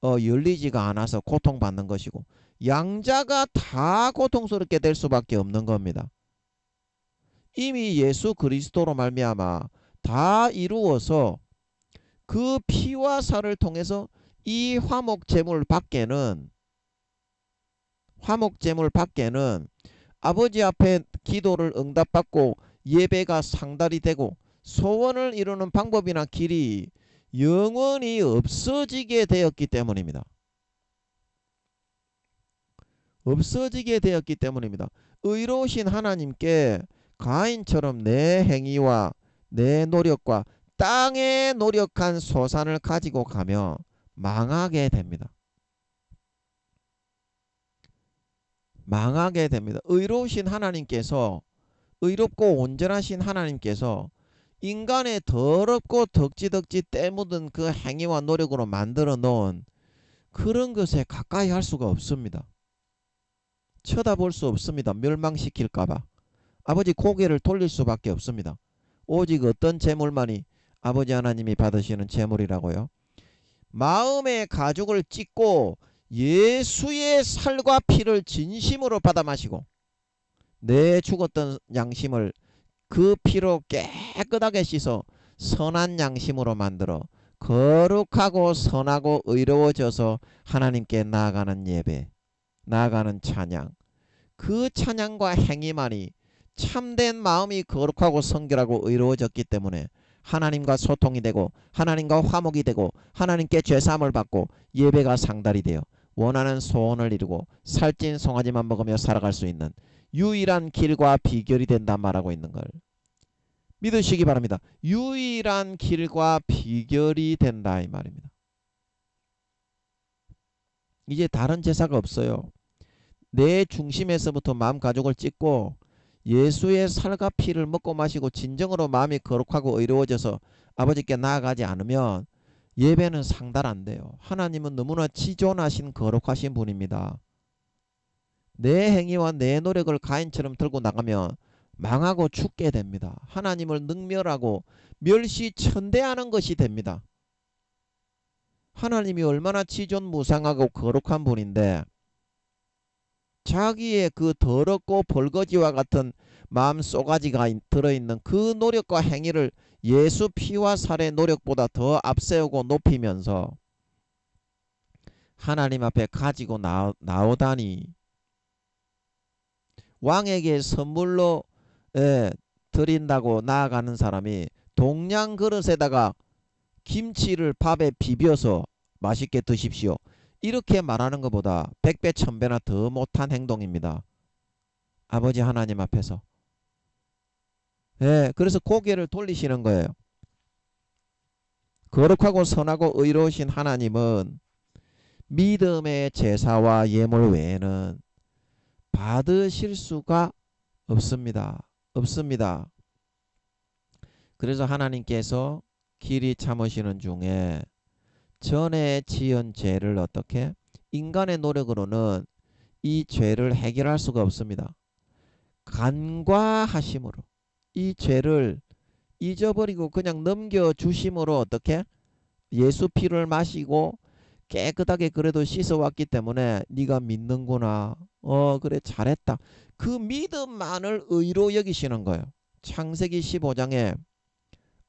열리지가 않아서 고통받는 것이고 양자가 다 고통스럽게 될 수밖에 없는 겁니다. 이미 예수 그리스도로 말미암아 다 이루어서 그 피와 살을 통해서 이 화목제물 밖에는 아버지 앞에 기도를 응답받고 예배가 상달이 되고 소원을 이루는 방법이나 길이 영원히 없어지게 되었기 때문입니다. 없어지게 되었기 때문입니다. 의로우신 하나님께 가인처럼 내 행위와 내 노력과 땅에 노력한 소산을 가지고 가며 망하게 됩니다. 망하게 됩니다. 의로우신 하나님께서 의롭고 온전하신 하나님께서 인간의 더럽고 덕지덕지 때묻은 그 행위와 노력으로 만들어 놓은 그런 것에 가까이 할 수가 없습니다. 쳐다볼 수 없습니다. 멸망시킬까봐. 아버지 고개를 돌릴 수밖에 없습니다. 오직 어떤 제물만이 아버지 하나님이 받으시는 제물이라고요? 마음의 가죽을 찢고 예수의 살과 피를 진심으로 받아 마시고 내 죽었던 양심을 그 피로 깨끗하게 씻어 선한 양심으로 만들어 거룩하고 선하고 의로워져서 하나님께 나아가는 예배, 나아가는 찬양, 그 찬양과 행위만이 참된 마음이 거룩하고 성결하고 의로워졌기 때문에 하나님과 소통이 되고 하나님과 화목이 되고 하나님께 죄사함을 받고 예배가 상달이 되어 원하는 소원을 이루고 살찐 송아지만 먹으며 살아갈 수 있는 유일한 길과 비결이 된다 말하고 있는 걸 믿으시기 바랍니다. 유일한 길과 비결이 된다 이 말입니다. 이제 다른 제사가 없어요. 내 중심에서부터 마음 가죽을 찢고 예수의 살과 피를 먹고 마시고 진정으로 마음이 거룩하고 의로워져서 아버지께 나아가지 않으면 예배는 상달 안 돼요. 하나님은 너무나 지존하신 거룩하신 분입니다. 내 행위와 내 노력을 가인처럼 들고 나가면 망하고 죽게 됩니다. 하나님을 능멸하고 멸시천대하는 것이 됩니다. 하나님이 얼마나 지존무상하고 거룩한 분인데 자기의 그 더럽고 벌거지와 같은 마음 쏘가지가 들어있는 그 노력과 행위를 예수 피와 살의 노력보다 더 앞세우고 높이면서 하나님 앞에 가지고 나오다니 왕에게 선물로 드린다고 나아가는 사람이 동양 그릇에다가 김치를 밥에 비벼서 맛있게 드십시오. 이렇게 말하는 것보다 100배 1000배나 더 못한 행동입니다. 아버지 하나님 앞에서. 그래서 고개를 돌리시는 거예요. 거룩하고 선하고 의로우신 하나님은 믿음의 제사와 예물 외에는 받으실 수가 없습니다. 없습니다. 그래서 하나님께서 길이 참으시는 중에 전에 지은 죄를 어떻게 인간의 노력으로는 이 죄를 해결할 수가 없습니다. 간과하심으로 이 죄를 잊어버리고 그냥 넘겨주심으로 어떻게 예수 피를 마시고 깨끗하게 그래도 씻어왔기 때문에 네가 믿는구나. 그래 잘했다. 그 믿음만을 의로 여기시는 거예요. 창세기 15장에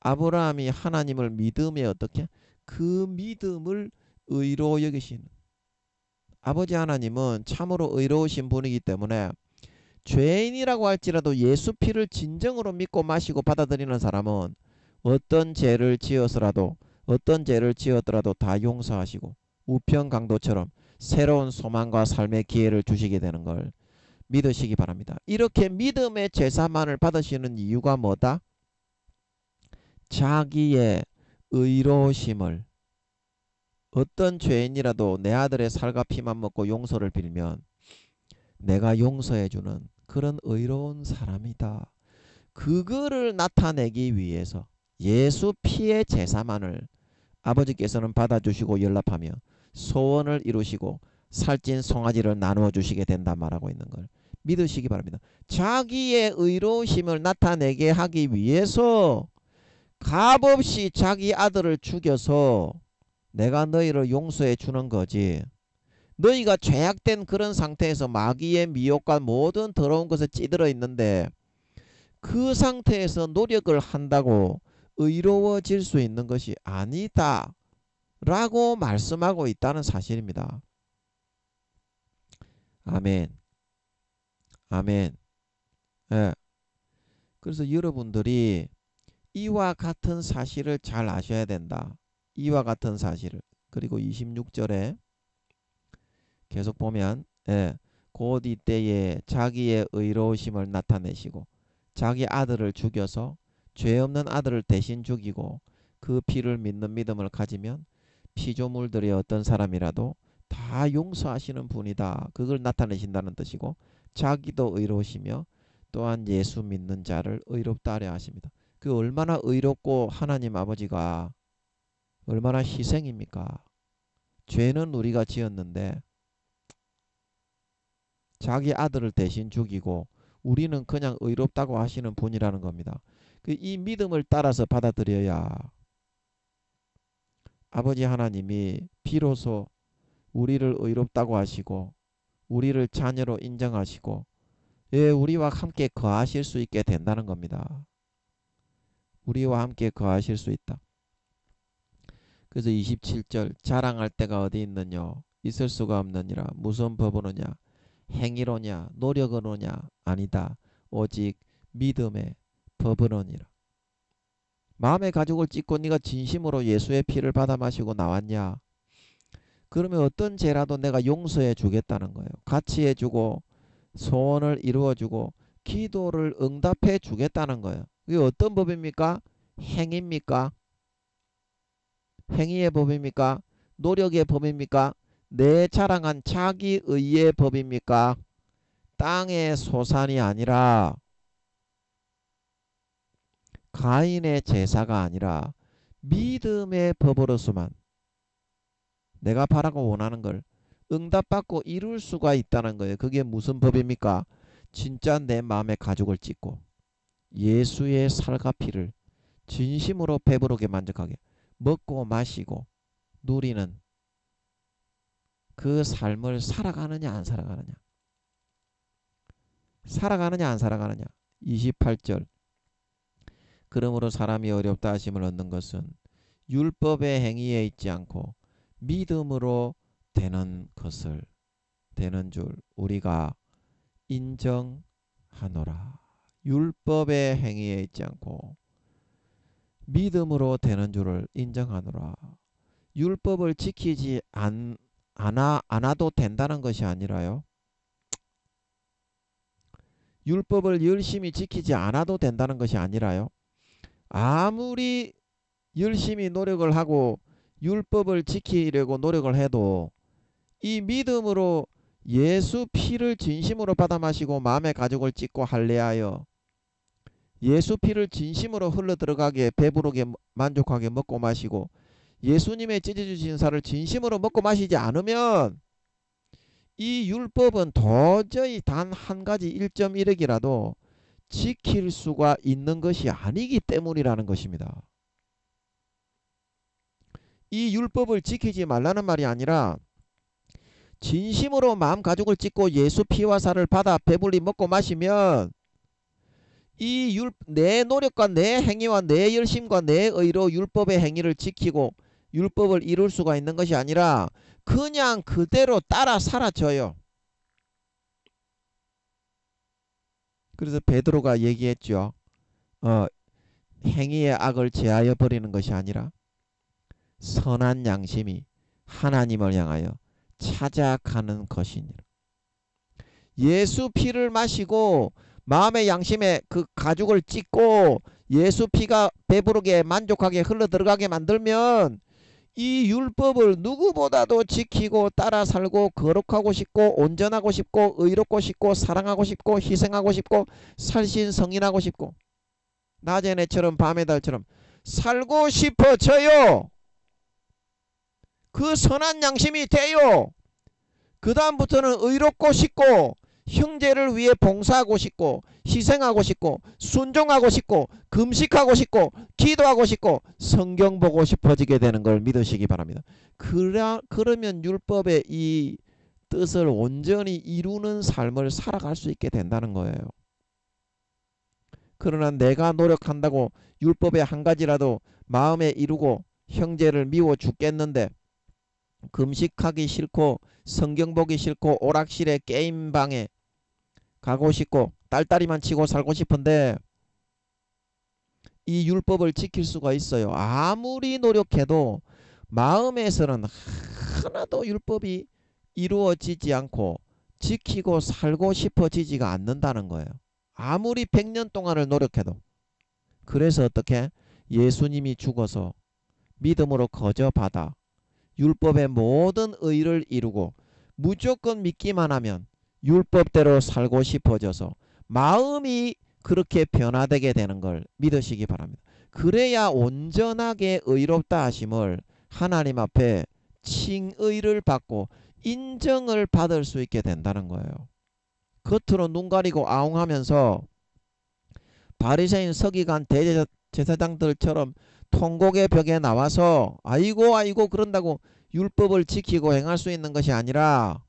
아브라함이 하나님을 믿음에 어떻게 그 믿음을 의로 여기시는 아버지 하나님은 참으로 의로우신 분이기 때문에 죄인이라고 할지라도 예수 피를 진정으로 믿고 마시고 받아들이는 사람은 어떤 죄를 지었더라도 다 용서하시고 우편 강도처럼 새로운 소망과 삶의 기회를 주시게 되는 걸 믿으시기 바랍니다. 이렇게 믿음의 제사만을 받으시는 이유가 뭐다? 자기의 의로우심을 어떤 죄인이라도 내 아들의 살과 피만 먹고 용서를 빌면 내가 용서해주는 그런 의로운 사람이다. 그거를 나타내기 위해서 예수 피의 제사만을 아버지께서는 받아주시고 연락하며 소원을 이루시고 살찐 송아지를 나누어 주시게 된다 말하고 있는 걸 믿으시기 바랍니다. 자기의 의로우심을 나타내게 하기 위해서 값없이 자기 아들을 죽여서 내가 너희를 용서해 주는 거지. 너희가 죄악된 그런 상태에서 마귀의 미혹과 모든 더러운 것에 찌들어 있는데 그 상태에서 노력을 한다고 의로워질 수 있는 것이 아니다 라고 말씀하고 있다는 사실입니다. 아멘. 아멘. 그래서 여러분들이 이와 같은 사실을 잘 아셔야 된다. 이와 같은 사실을. 그리고 26절에 계속 보면 곧 이때에 자기의 의로우심을 나타내시고 자기 아들을 죽여서 죄 없는 아들을 대신 죽이고 그 피를 믿는 믿음을 가지면 피조물들의 어떤 사람이라도 다 용서하시는 분이다. 그걸 나타내신다는 뜻이고 자기도 의로우시며 또한 예수 믿는 자를 의롭다 하려 하십니다. 그 얼마나 의롭고 하나님 아버지가 얼마나 희생입니까? 죄는 우리가 지었는데 자기 아들을 대신 죽이고 우리는 그냥 의롭다고 하시는 분이라는 겁니다. 이 믿음을 따라서 받아들여야 아버지 하나님이 비로소 우리를 의롭다고 하시고 우리를 자녀로 인정하시고 우리와 함께 거하실 수 있게 된다는 겁니다. 우리와 함께 거하실 수 있다. 그래서 27절 자랑할 데가 어디 있느냐 있을 수가 없느니라. 무슨 법으로냐 행위로냐 노력으로냐 아니다. 오직 믿음의 법으로니라. 마음의 가죽을 찢고 네가 진심으로 예수의 피를 받아 마시고 나왔냐? 그러면 어떤 죄라도 내가 용서해 주겠다는 거예요. 같이 해주고 소원을 이루어주고 기도를 응답해 주겠다는 거예요. 이게 어떤 법입니까? 행위입니까? 행위의 법입니까? 노력의 법입니까? 내 자랑한 자기의의 법입니까? 땅의 소산이 아니라 가인의 제사가 아니라 믿음의 법으로서만 내가 바라고 원하는 걸 응답받고 이룰 수가 있다는 거예요. 그게 무슨 법입니까? 진짜 내 마음의 가죽을 찢고 예수의 살과 피를 진심으로 배부르게 만족하게 먹고 마시고 누리는 그 삶을 살아가느냐 안 살아가느냐. 살아가느냐 안 살아가느냐. 28절 그러므로 사람이 어렵다 하심을 얻는 것은 율법의 행위에 있지 않고 믿음으로 되는 것을 되는 줄 우리가 인정하노라. 율법의 행위에 있지 않고 믿음으로 되는 줄을 인정하노라. 율법을 지키지 않아도 된다는 것이 아니라요. 율법을 열심히 지키지 않아도 된다는 것이 아니라요. 아무리 열심히 노력을 하고 율법을 지키려고 노력을 해도 이 믿음으로 예수 피를 진심으로 받아 마시고 마음의 가죽을 찢고 할례하여 예수 피를 진심으로 흘러 들어가게 배부르게 만족하게 먹고 마시고 예수님의 찢어주신 살을 진심으로 먹고 마시지 않으면 이 율법은 도저히 단 한 가지 1.1억이라도 지킬 수가 있는 것이 아니기 때문이라는 것입니다. 이 율법을 지키지 말라는 말이 아니라 진심으로 마음 가죽을 찢고 예수 피와 살을 받아 배불리 먹고 마시면 내 노력과 내 행위와 내 열심과 내 의로 율법의 행위를 지키고 율법을 이룰 수가 있는 것이 아니라 그냥 그대로 따라 사라져요. 그래서 베드로가 얘기했죠. 행위의 악을 제하여 버리는 것이 아니라 선한 양심이 하나님을 향하여 찾아가는 것이니라. 예수 피를 마시고 마음의 양심에 그 가죽을 찢고 예수 피가 배부르게 만족하게 흘러 들어가게 만들면 이 율법을 누구보다도 지키고 따라 살고 거룩하고 싶고 온전하고 싶고 의롭고 싶고 사랑하고 싶고 희생하고 싶고 살신성인하고 싶고 낮의 해처럼 밤의 달처럼 살고 싶어져요. 그 선한 양심이 돼요. 그 다음부터는 의롭고 싶고 형제를 위해 봉사하고 싶고 희생하고 싶고 순종하고 싶고 금식하고 싶고 기도하고 싶고 성경 보고 싶어지게 되는 걸 믿으시기 바랍니다. 그러면 율법의 이 뜻을 온전히 이루는 삶을 살아갈 수 있게 된다는 거예요. 그러나 내가 노력한다고 율법의 한 가지라도 마음에 이루고 형제를 미워 죽겠는데 금식하기 싫고 성경 보기 싫고 오락실에 게임방에 가고 싶고 딸딸이만 치고 살고 싶은데 이 율법을 지킬 수가 있어요. 아무리 노력해도 마음에서는 하나도 율법이 이루어지지 않고 지키고 살고 싶어지지가 않는다는 거예요. 아무리 100년 동안을 노력해도. 그래서 어떻게 예수님이 죽어서 믿음으로 거저받아 율법의 모든 의를 이루고 무조건 믿기만 하면 율법대로 살고 싶어져서 마음이 그렇게 변화되게 되는 걸 믿으시기 바랍니다. 그래야 온전하게 의롭다 하심을 하나님 앞에 칭의를 받고 인정을 받을 수 있게 된다는 거예요. 겉으로 눈 가리고 아웅하면서 바리새인 서기관 대제사장들처럼 통곡의 벽에 나와서 아이고 아이고 그런다고 율법을 지키고 행할 수 있는 것이 아니라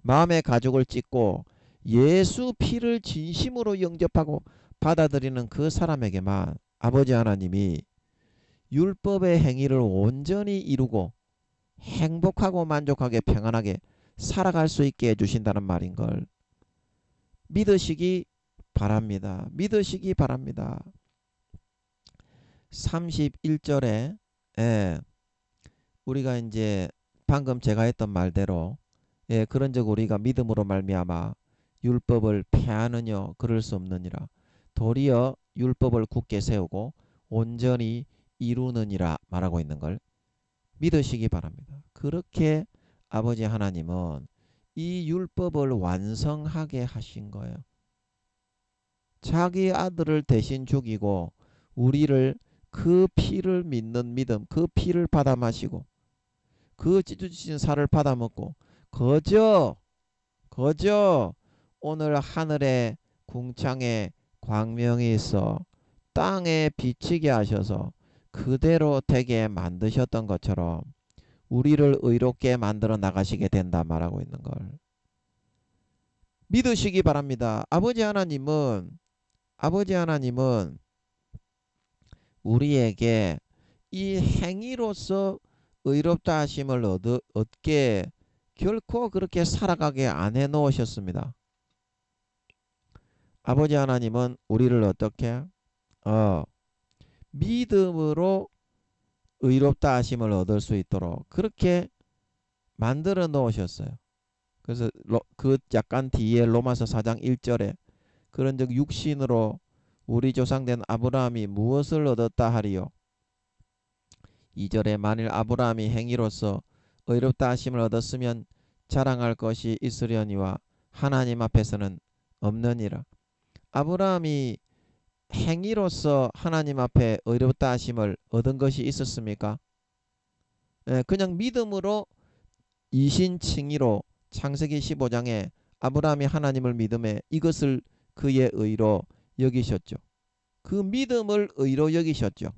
마음의 가죽을 찢고 예수 피를 진심으로 영접하고 받아들이는 그 사람에게만 아버지 하나님이 율법의 행위를 온전히 이루고 행복하고 만족하게 평안하게 살아갈 수 있게 해주신다는 말인 걸 믿으시기 바랍니다. 믿으시기 바랍니다. 31절에 우리가 이제 방금 제가 했던 말대로 그런즉 우리가 믿음으로 말미암아 율법을 폐하느냐 그럴 수 없느니라. 도리어 율법을 굳게 세우고 온전히 이루느니라 말하고 있는 걸 믿으시기 바랍니다. 그렇게 아버지 하나님은 이 율법을 완성하게 하신 거예요. 자기 아들을 대신 죽이고 우리를 그 피를 믿는 믿음, 그 피를 받아 마시고 그 찢어지신 살을 받아 먹고 거저 오늘 하늘에 궁창에 광명이 있어 땅에 비치게 하셔서 그대로 되게 만드셨던 것처럼 우리를 의롭게 만들어 나가시게 된다 말하고 있는 걸 믿으시기 바랍니다. 아버지 하나님은 우리에게 이 행위로서 의롭다 하심을 얻게 결코 그렇게 살아가게 안 해 놓으셨습니다. 아버지 하나님은 우리를 어떻게 믿음으로 의롭다 하심을 얻을 수 있도록 그렇게 만들어 놓으셨어요. 그래서 그 약간 뒤에 로마서 4장 1절에 그런즉 육신으로 우리 조상된 아브라함이 무엇을 얻었다 하리요. 2절에 만일 아브라함이 행위로서 의롭다 하심을 얻었으면 자랑할 것이 있으려니와 하나님 앞에서는 없느니라. 아브라함이 행위로서 하나님 앞에 의롭다 하심을 얻은 것이 있었습니까? 그냥 믿음으로 이신칭의로 창세기 15장에 아브라함이 하나님을 믿음에 이것을 그의 의로 여기셨죠. 그 믿음을 의로 여기셨죠.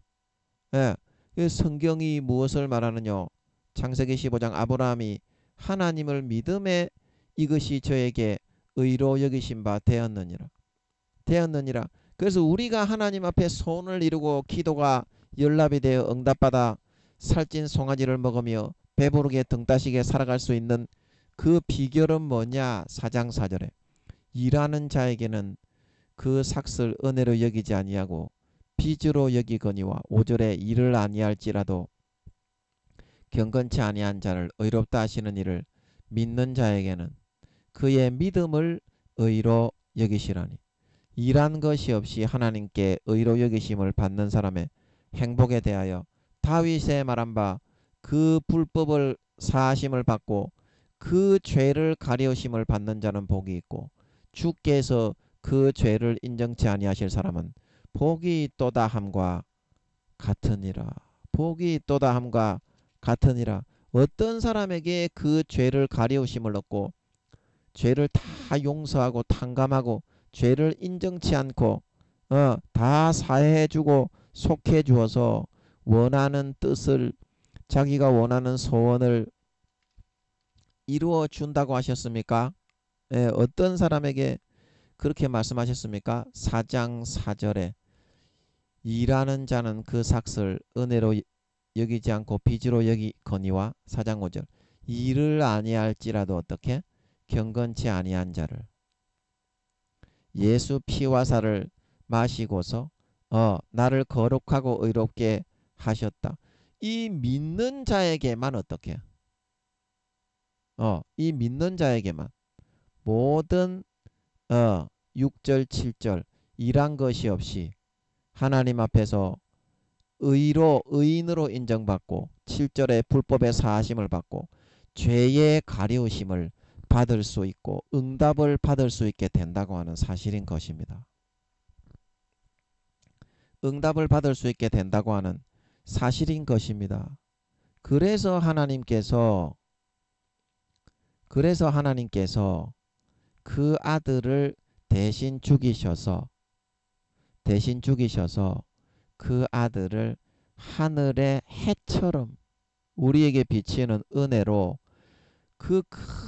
성경이 무엇을 말하느냐? 창세기 15장 아브라함이 하나님을 믿음에 이것이 저에게 의로 여기신 바 되었느니라. 그래서 우리가 하나님 앞에 소원을 이루고 기도가 연락이 되어 응답받아 살찐 송아지를 먹으며 배부르게 등 따시게 살아갈 수 있는 그 비결은 뭐냐? 4장 4절에 일하는 자에게는 그 삭을 은혜로 여기지 아니하고 빚으로 여기거니와 5절에 일을 아니할지라도 경건치 아니한 자를 의롭다 하시는 이를 믿는 자에게는 그의 믿음을 의로 여기시라니. 일한 것이 없이 하나님께 의로 여기심을 받는 사람의 행복에 대하여 다윗의 말한 바 그 불법을 사하심을 받고 그 죄를 가려우심을 받는 자는 복이 있고 주께서 그 죄를 인정치 아니하실 사람은 복이 있도다 함과 같으니라. 복이 있도다 함과 같으니라. 어떤 사람에게 그 죄를 가려우심을 얻고 죄를 다 용서하고 탕감하고 죄를 인정치 않고 다 사해주고 속해 주어서 원하는 뜻을 자기가 원하는 소원을 이루어 준다고 하셨습니까? 어떤 사람에게 그렇게 말씀하셨습니까? 4장 4절에 일하는 자는 그 삭을 은혜로 여기지 않고 빚으로 여기거니와 4장 5절 일을 아니할지라도 어떻게 경건치 아니한 자를 예수 피와 살을 마시고서 나를 거룩하고 의롭게 하셨다. 이 믿는 자에게만 어떻게 이 믿는 자에게만 모든 6절 7절 일한 것이 없이 하나님 앞에서 의인으로 인정받고 7절에 불법의 사하심을 받고 죄의 가리우심을 받을 수 있고 응답을 받을 수 있게 된다고 하는 사실인 것입니다. 응답을 받을 수 있게 된다고 하는 사실인 것입니다. 그래서 하나님께서 그 아들을 대신 죽이셔서 그 아들을 하늘의 해처럼 우리에게 비치는 은혜로 그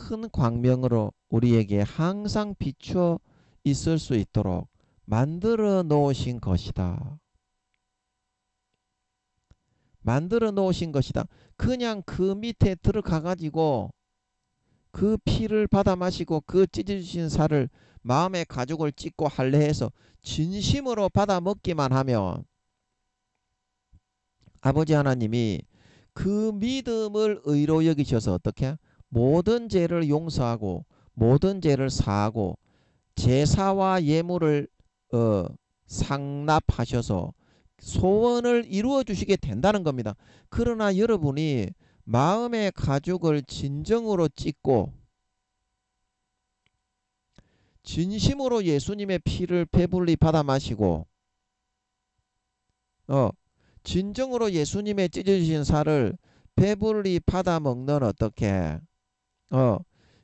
큰 광명으로 우리에게 항상 비추어 있을 수 있도록 만들어 놓으신 것이다. 만들어 놓으신 것이다. 그냥 그 밑에 들어가 가지고 그 피를 받아 마시고 그 찢어주신 살을 마음의 가죽을 찢고 할례해서 진심으로 받아 먹기만 하면 아버지 하나님이 그 믿음을 의로 여기셔서 어떻게 모든 죄를 용서하고 모든 죄를 사하고 제사와 예물을 상납하셔서 소원을 이루어 주시게 된다는 겁니다. 그러나 여러분이 마음의 가죽을 진정으로 찢고 진심으로 예수님의 피를 배불리 받아 마시고 진정으로 예수님의 찢어주신 살을 배불리 받아 먹는 어떻게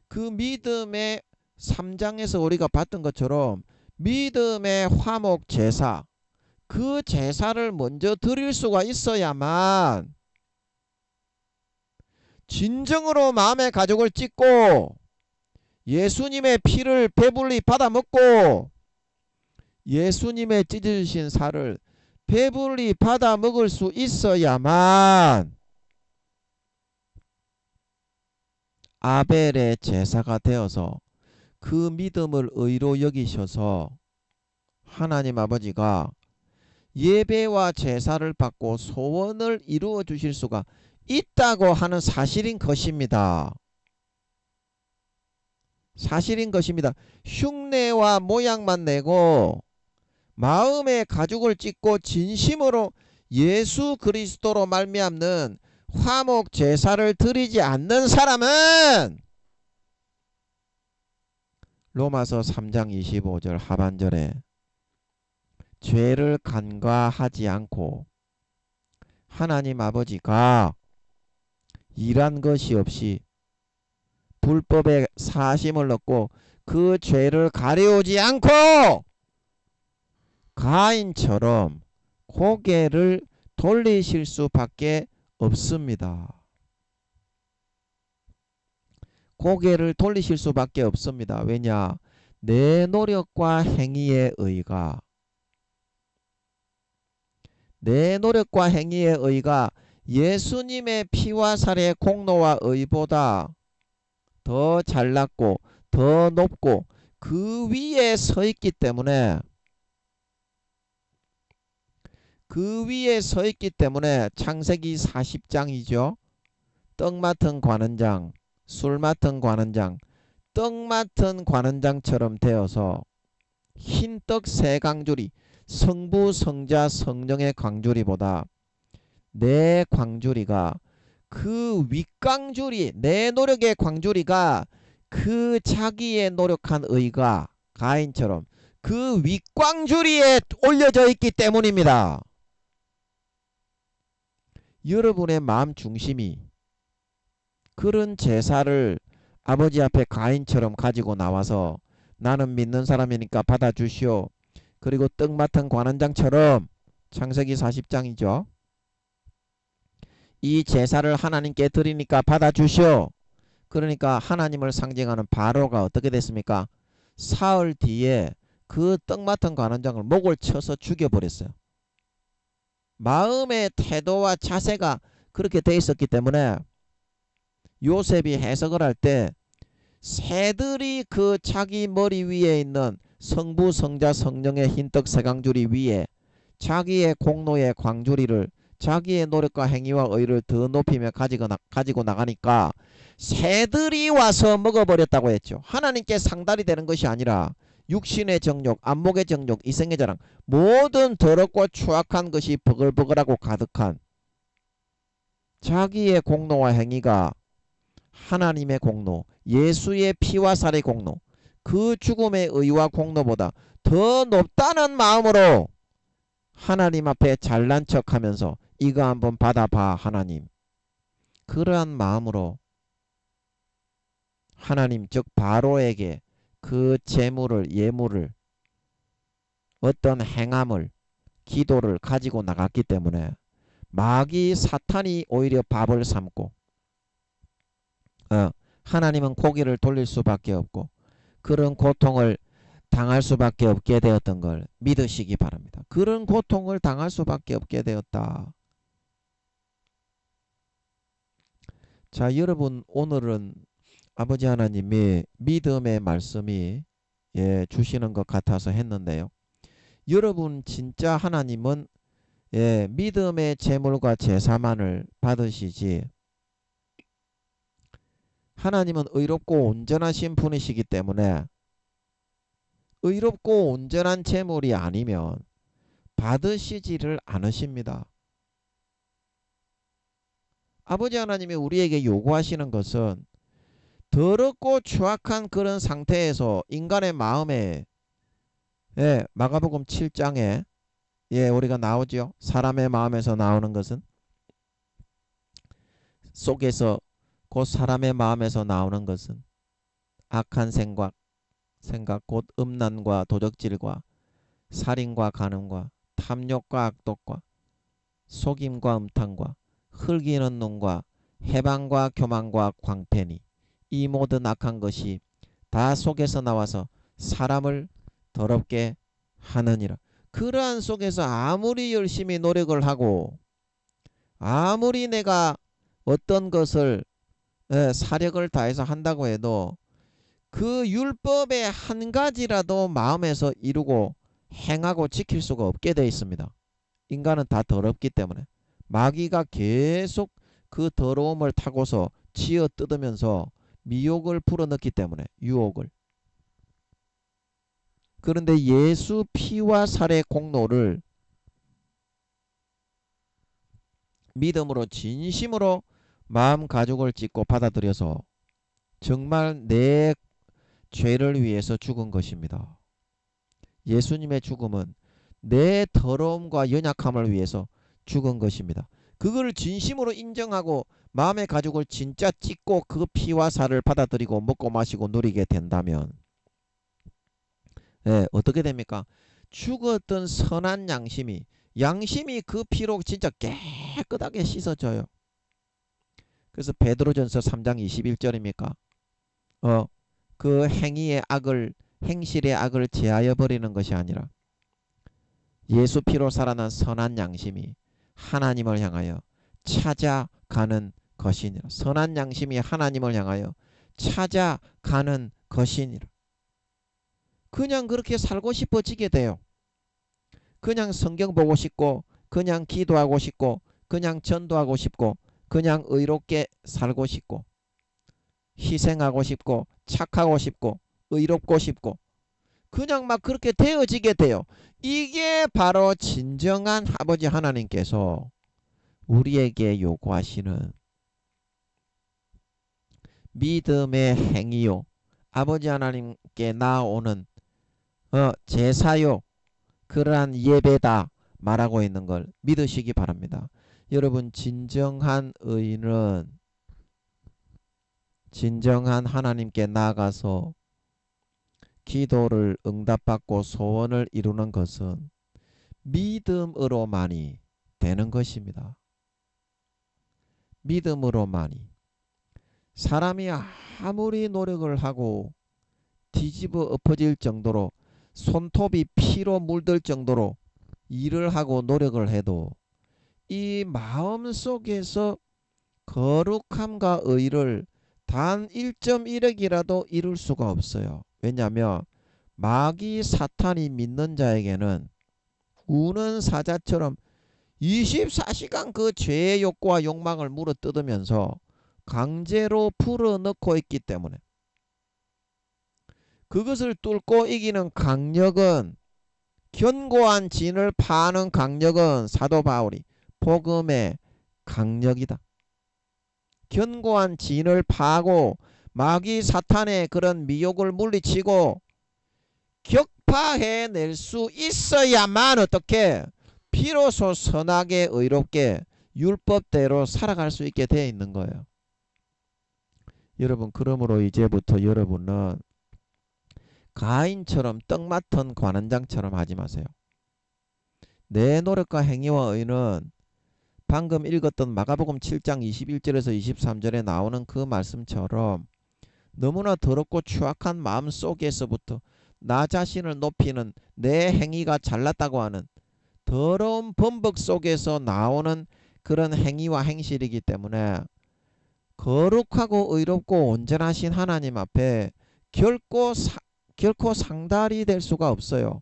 그 믿음의 3장에서 우리가 봤던 것처럼 믿음의 화목 제사, 그 제사를 먼저 드릴 수가 있어야만 진정으로 마음의 가죽을 찢고 예수님의 피를 배불리 받아 먹고 예수님의 찢어주신 살을 배불리 받아 먹을 수 있어야만 아벨의 제사가 되어서 그 믿음을 의로 여기셔서 하나님 아버지가 예배와 제사를 받고 소원을 이루어 주실 수가 있다고 하는 사실인 것입니다. 사실인 것입니다. 흉내와 모양만 내고 마음의 가죽을 찢고 진심으로 예수 그리스도로 말미암는 화목 제사를 드리지 않는 사람은 로마서 3장 25절 하반절에 죄를 간과하지 않고 하나님 아버지가 일한 것이 없이 불법에 사심을 얻고 그 죄를 가려우지 않고 가인처럼 고개를 돌리실 수밖에 없습니다. 고개를 돌리실 수밖에 없습니다. 왜냐? 내 노력과 행위의 의가 예수님의 피와 살의 공로와 의보다 더 잘났고 더 높고 그 위에 서 있기 때문에 창세기 40장이죠. 떡 맡은 관원장, 술 맡은 관원장, 떡 맡은 관원장처럼 되어서 흰떡 세 광주리, 성부, 성자, 성령의 광주리보다 내 광주리가 그 윗광주리, 내 노력의 광주리가 그 자기의 노력한 의가 가인처럼 그 윗광주리에 올려져 있기 때문입니다. 여러분의 마음 중심이 그런 제사를 아버지 앞에 가인처럼 가지고 나와서 나는 믿는 사람이니까 받아주시오. 그리고 떡 맡은 관원장처럼 창세기 40장이죠. 이 제사를 하나님께 드리니까 받아주시오. 그러니까 하나님을 상징하는 바로가 어떻게 됐습니까? 사흘 뒤에 그 떡 맡은 관원장을 목을 쳐서 죽여버렸어요. 마음의 태도와 자세가 그렇게 돼 있었기 때문에 요셉이 해석을 할 때 새들이 그 자기 머리 위에 있는 성부, 성자, 성령의 흰떡 세강주리 위에 자기의 공로의 광주리를 자기의 노력과 행위와 의를 더 높이며 가지고 나가니까 새들이 와서 먹어버렸다고 했죠. 하나님께 상달이 되는 것이 아니라 육신의 정욕, 안목의 정욕, 이생의 자랑, 모든 더럽고 추악한 것이 버글버글하고 가득한 자기의 공로와 행위가 하나님의 공로, 예수의 피와 살의 공로, 그 죽음의 의와 공로보다 더 높다는 마음으로 하나님 앞에 잘난 척하면서 이거 한번 받아봐 하나님. 그러한 마음으로 하나님 즉 바로에게 그 재물을 예물을 어떤 행함을 기도를 가지고 나갔기 때문에 마귀 사탄이 오히려 밥을 삼고 하나님은 고개를 돌릴 수밖에 없고 그런 고통을 당할 수밖에 없게 되었던 걸 믿으시기 바랍니다. 그런 고통을 당할 수밖에 없게 되었다. 자, 여러분 오늘은 아버지 하나님이 믿음의 말씀이 주시는 것 같아서 했는데요. 여러분 진짜 하나님은 믿음의 제물과 제사만을 받으시지 하나님은 의롭고 온전하신 분이시기 때문에 의롭고 온전한 제물이 아니면 받으시지를 않으십니다. 아버지 하나님이 우리에게 요구하시는 것은 더럽고 추악한 그런 상태에서 인간의 마음에 마가복음 7장에 우리가 나오죠. 사람의 마음에서 나오는 것은 속에서 곧 사람의 마음에서 나오는 것은 악한 생각 곧 음란과 도적질과 살인과 간음과 탐욕과 악독과 속임과 음탕과 흘기는 눈과 해방과 교만과 광패니 이 모든 악한 것이 다 속에서 나와서 사람을 더럽게 하느니라. 그러한 속에서 아무리 열심히 노력을 하고 아무리 내가 어떤 것을 사력을 다해서 한다고 해도 그 율법의 한 가지라도 마음에서 이루고 행하고 지킬 수가 없게 되어 있습니다. 인간은 다 더럽기 때문에 마귀가 계속 그 더러움을 타고서 치어 뜯으면서 미혹을 불어넣기 때문에 유혹을. 그런데 예수 피와 살의 공로를 믿음으로 진심으로 마음 가죽을 찢고 받아들여서 정말 내 죄를 위해서 죽은 것입니다. 예수님의 죽음은 내 더러움과 연약함을 위해서 죽은 것입니다. 그걸 진심으로 인정하고 마음의 가죽을 진짜 찢고 그 피와 살을 받아들이고 먹고 마시고 누리게 된다면 어떻게 됩니까? 죽었던 선한 양심이 그 피로 진짜 깨끗하게 씻어져요. 그래서 베드로전서 3장 21절입니까? 그 행실의 악을 제하여 버리는 것이 아니라 예수 피로 살아난 선한 양심이 하나님을 향하여 찾아가는 것이니라. 선한 양심이 하나님을 향하여 찾아가는 것이니라. 그냥 그렇게 살고 싶어지게 돼요. 그냥 성경 보고 싶고 그냥 기도하고 싶고 그냥 전도하고 싶고 그냥 의롭게 살고 싶고 희생하고 싶고 착하고 싶고 의롭고 싶고 그냥 막 그렇게 되어지게 돼요. 이게 바로 진정한 아버지 하나님께서 우리에게 요구하시는 믿음의 행위요. 아버지 하나님께 나아오는 제사요. 그러한 예배다 말하고 있는 걸 믿으시기 바랍니다. 여러분 진정한 의인은 진정한 하나님께 나아가서 기도를 응답받고 소원을 이루는 것은 믿음으로만이 되는 것입니다. 믿음으로만이. 사람이 아무리 노력을 하고 뒤집어 엎어질 정도로 손톱이 피로 물들 정도로 일을 하고 노력을 해도 이 마음속에서 거룩함과 의를 단 1.1억이라도 이룰 수가 없어요. 왜냐하면 마귀 사탄이 믿는 자에게는 우는 사자처럼 24시간 그 죄의 욕구와 욕망을 물어뜯으면서 강제로 풀어넣고 있기 때문에 그것을 뚫고 이기는 강력은 견고한 진을 파는 강력은 사도 바울이 복음의 강력이다. 견고한 진을 파고 마귀 사탄의 그런 미혹을 물리치고 격파해낼 수 있어야만 어떻게 비로소 선하게 의롭게 율법대로 살아갈 수 있게 되어 있는 거예요. 여러분, 그러므로 이제부터 여러분은 가인처럼 떡 맡은 관원장처럼 하지 마세요. 내 노력과 행위와 의는 방금 읽었던 마가복음 7장 21절에서 23절에 나오는 그 말씀처럼 너무나 더럽고 추악한 마음 속에서부터 나 자신을 높이는 내 행위가 잘났다고 하는 더러운 범벅 속에서 나오는 그런 행위와 행실이기 때문에 거룩하고 의롭고 온전하신 하나님 앞에 결코 상달이 될 수가 없어요.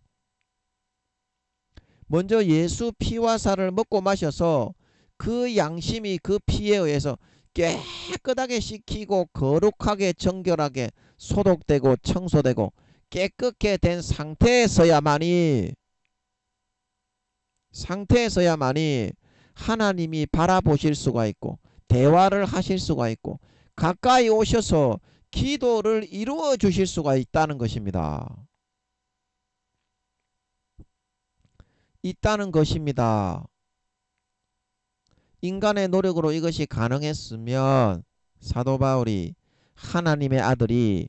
먼저 예수 피와 살을 먹고 마셔서 그 양심이 그 피에 의해서 깨끗하게 씻기고 거룩하게 정결하게 소독되고 청소되고 깨끗게 된 상태에서야만이 하나님이 바라보실 수가 있고 대화를 하실 수가 있고 가까이 오셔서 기도를 이루어 주실 수가 있다는 것입니다. 인간의 노력으로 이것이 가능했으면 사도 바울이 하나님의 아들이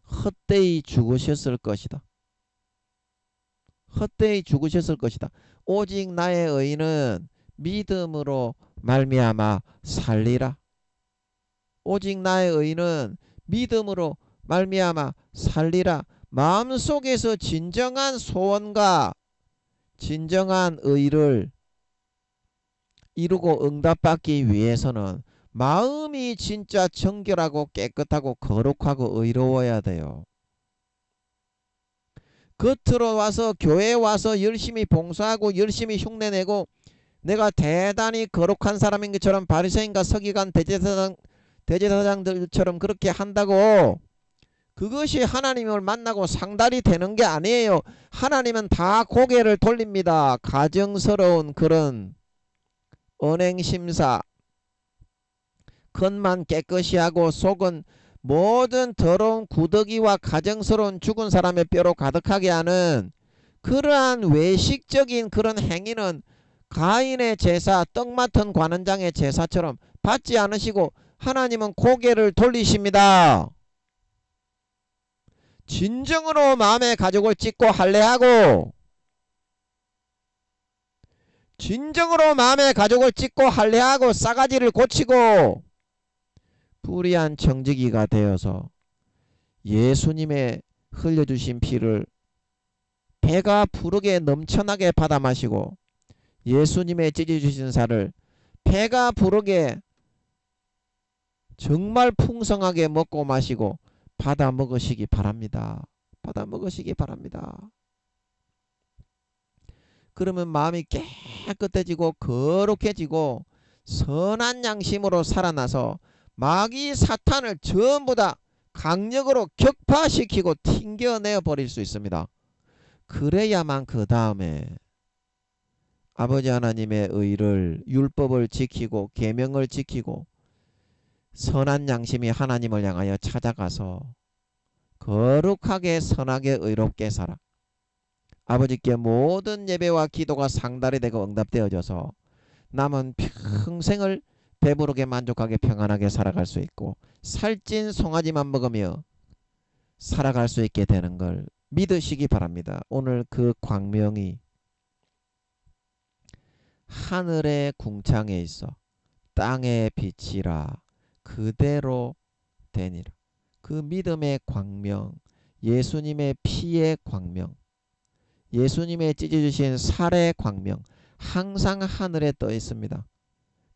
헛되이 죽으셨을 것이다. 헛되이 죽으셨을 것이다. 오직 나의 의인은 믿음으로 말미암아 살리라. 오직 나의 의인은 믿음으로 말미암아 살리라. 마음속에서 진정한 소원과 진정한 의를 이루고 응답받기 위해서는 마음이 진짜 정결하고 깨끗하고 거룩하고 의로워야 돼요. 겉으로 와서 교회에 와서 열심히 봉사하고 열심히 흉내내고 내가 대단히 거룩한 사람인 것처럼 바리새인과 서기관 대제사장들처럼 그렇게 한다고 그것이 하나님을 만나고 상달이 되는 게 아니에요. 하나님은 다 고개를 돌립니다. 가정스러운 그런 언행심사, 겉만 깨끗이 하고 속은 모든 더러운 구더기와 가정스러운 죽은 사람의 뼈로 가득하게 하는 그러한 외식적인 그런 행위는 가인의 제사, 떡 맡은 관원장의 제사처럼 받지 않으시고 하나님은 고개를 돌리십니다. 진정으로 마음의 가족을 찢고 할례하고 진정으로 마음의 가족을 찢고 할례하고 싸가지를 고치고 불의한 청지기가 되어서 예수님의 흘려주신 피를 배가 부르게 넘쳐나게 받아 마시고 예수님의 찢어주신 살을 배가 부르게 정말 풍성하게 먹고 마시고 받아 먹으시기 바랍니다. 받아 먹으시기 바랍니다. 그러면 마음이 깨끗해지고 거룩해지고 선한 양심으로 살아나서 마귀 사탄을 전부 다 강력으로 격파시키고 튕겨내어 버릴 수 있습니다. 그래야만 그 다음에 아버지 하나님의 의를 율법을 지키고 계명을 지키고 선한 양심이 하나님을 향하여 찾아가서 거룩하게 선하게 의롭게 살아 아버지께 모든 예배와 기도가 상달이 되고 응답되어져서 남은 평생을 배부르게 만족하게 평안하게 살아갈 수 있고 살찐 송아지만 먹으며 살아갈 수 있게 되는 걸 믿으시기 바랍니다. 오늘 그 광명이 하늘의 궁창에 있어 땅의 빛이라 그대로 되니라. 그 믿음의 광명, 예수님의 피의 광명, 예수님의 찢어주신 살의 광명 항상 하늘에 떠 있습니다.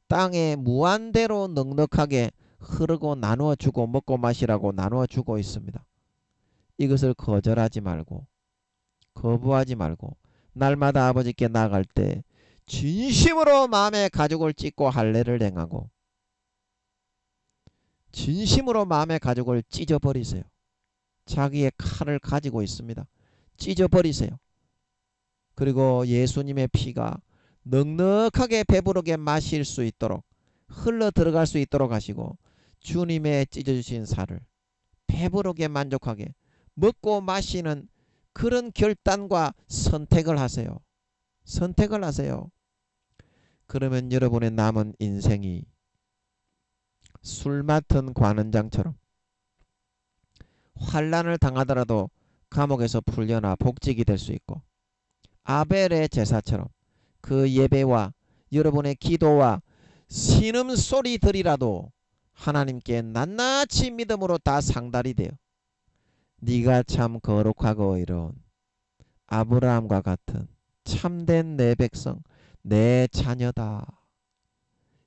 땅에 무한대로 넉넉하게 흐르고 나누어 주고 먹고 마시라고 나누어 주고 있습니다. 이것을 거절하지 말고 거부하지 말고 날마다 아버지께 나아갈 때 진심으로 마음의 가족을 찢고 할례를 행하고 진심으로 마음의 가족을 찢어버리세요. 자기의 칼을 가지고 있습니다. 찢어버리세요. 그리고 예수님의 피가 넉넉하게 배부르게 마실 수 있도록 흘러 들어갈 수 있도록 하시고 주님의 찢어주신 살을 배부르게 만족하게 먹고 마시는 그런 결단과 선택을 하세요. 선택을 하세요. 그러면 여러분의 남은 인생이 술 맡은 관원장처럼 환난을 당하더라도 감옥에서 풀려나 복직이 될 수 있고, 아벨의 제사처럼 그 예배와 여러분의 기도와 신음소리들이라도 하나님께 낱낱이 믿음으로 다 상달이 되어 네가 참 거룩하고 의로운 아브라함과 같은 참된 내 백성, 내 자녀다.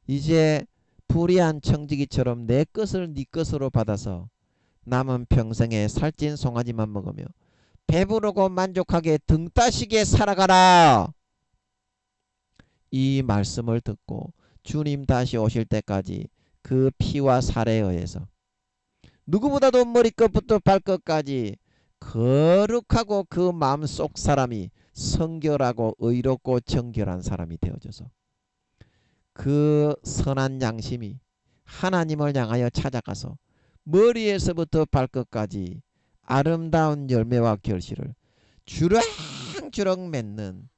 이제 불의한 청지기처럼 내 것을 네 것으로 받아서 남은 평생에 살찐 송아지만 먹으며 배부르고 만족하게 등 따시게 살아가라. 이 말씀을 듣고 주님 다시 오실 때까지 그 피와 살에 의해서 누구보다도 머리끝부터 발끝까지 거룩하고 그 마음속 사람이 성결하고 의롭고 정결한 사람이 되어져서 그 선한 양심이 하나님을 향하여 찾아가서 머리에서부터 발끝까지 아름다운 열매와 결실을 주렁주렁 맺는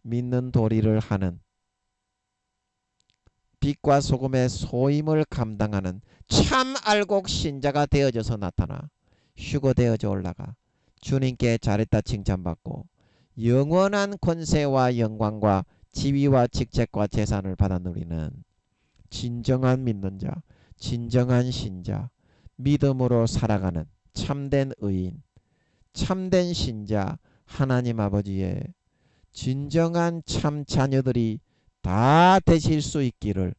믿는 도리를 하는 빛과 소금의 소임을 감당하는 참 알곡 신자가 되어져서 나타나 휴거되어져 올라가 주님께 잘했다 칭찬받고 영원한 권세와 영광과 지위와 직책과 재산을 받아 누리는 진정한 믿는 자, 진정한 신자, 믿음으로 살아가는 참된 의인, 참된 신자, 하나님 아버지의 진정한 참 자녀들이 다 되실 수 있기를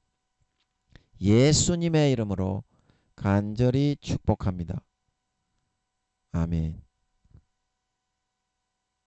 예수님의 이름으로 간절히 축복합니다. 아멘.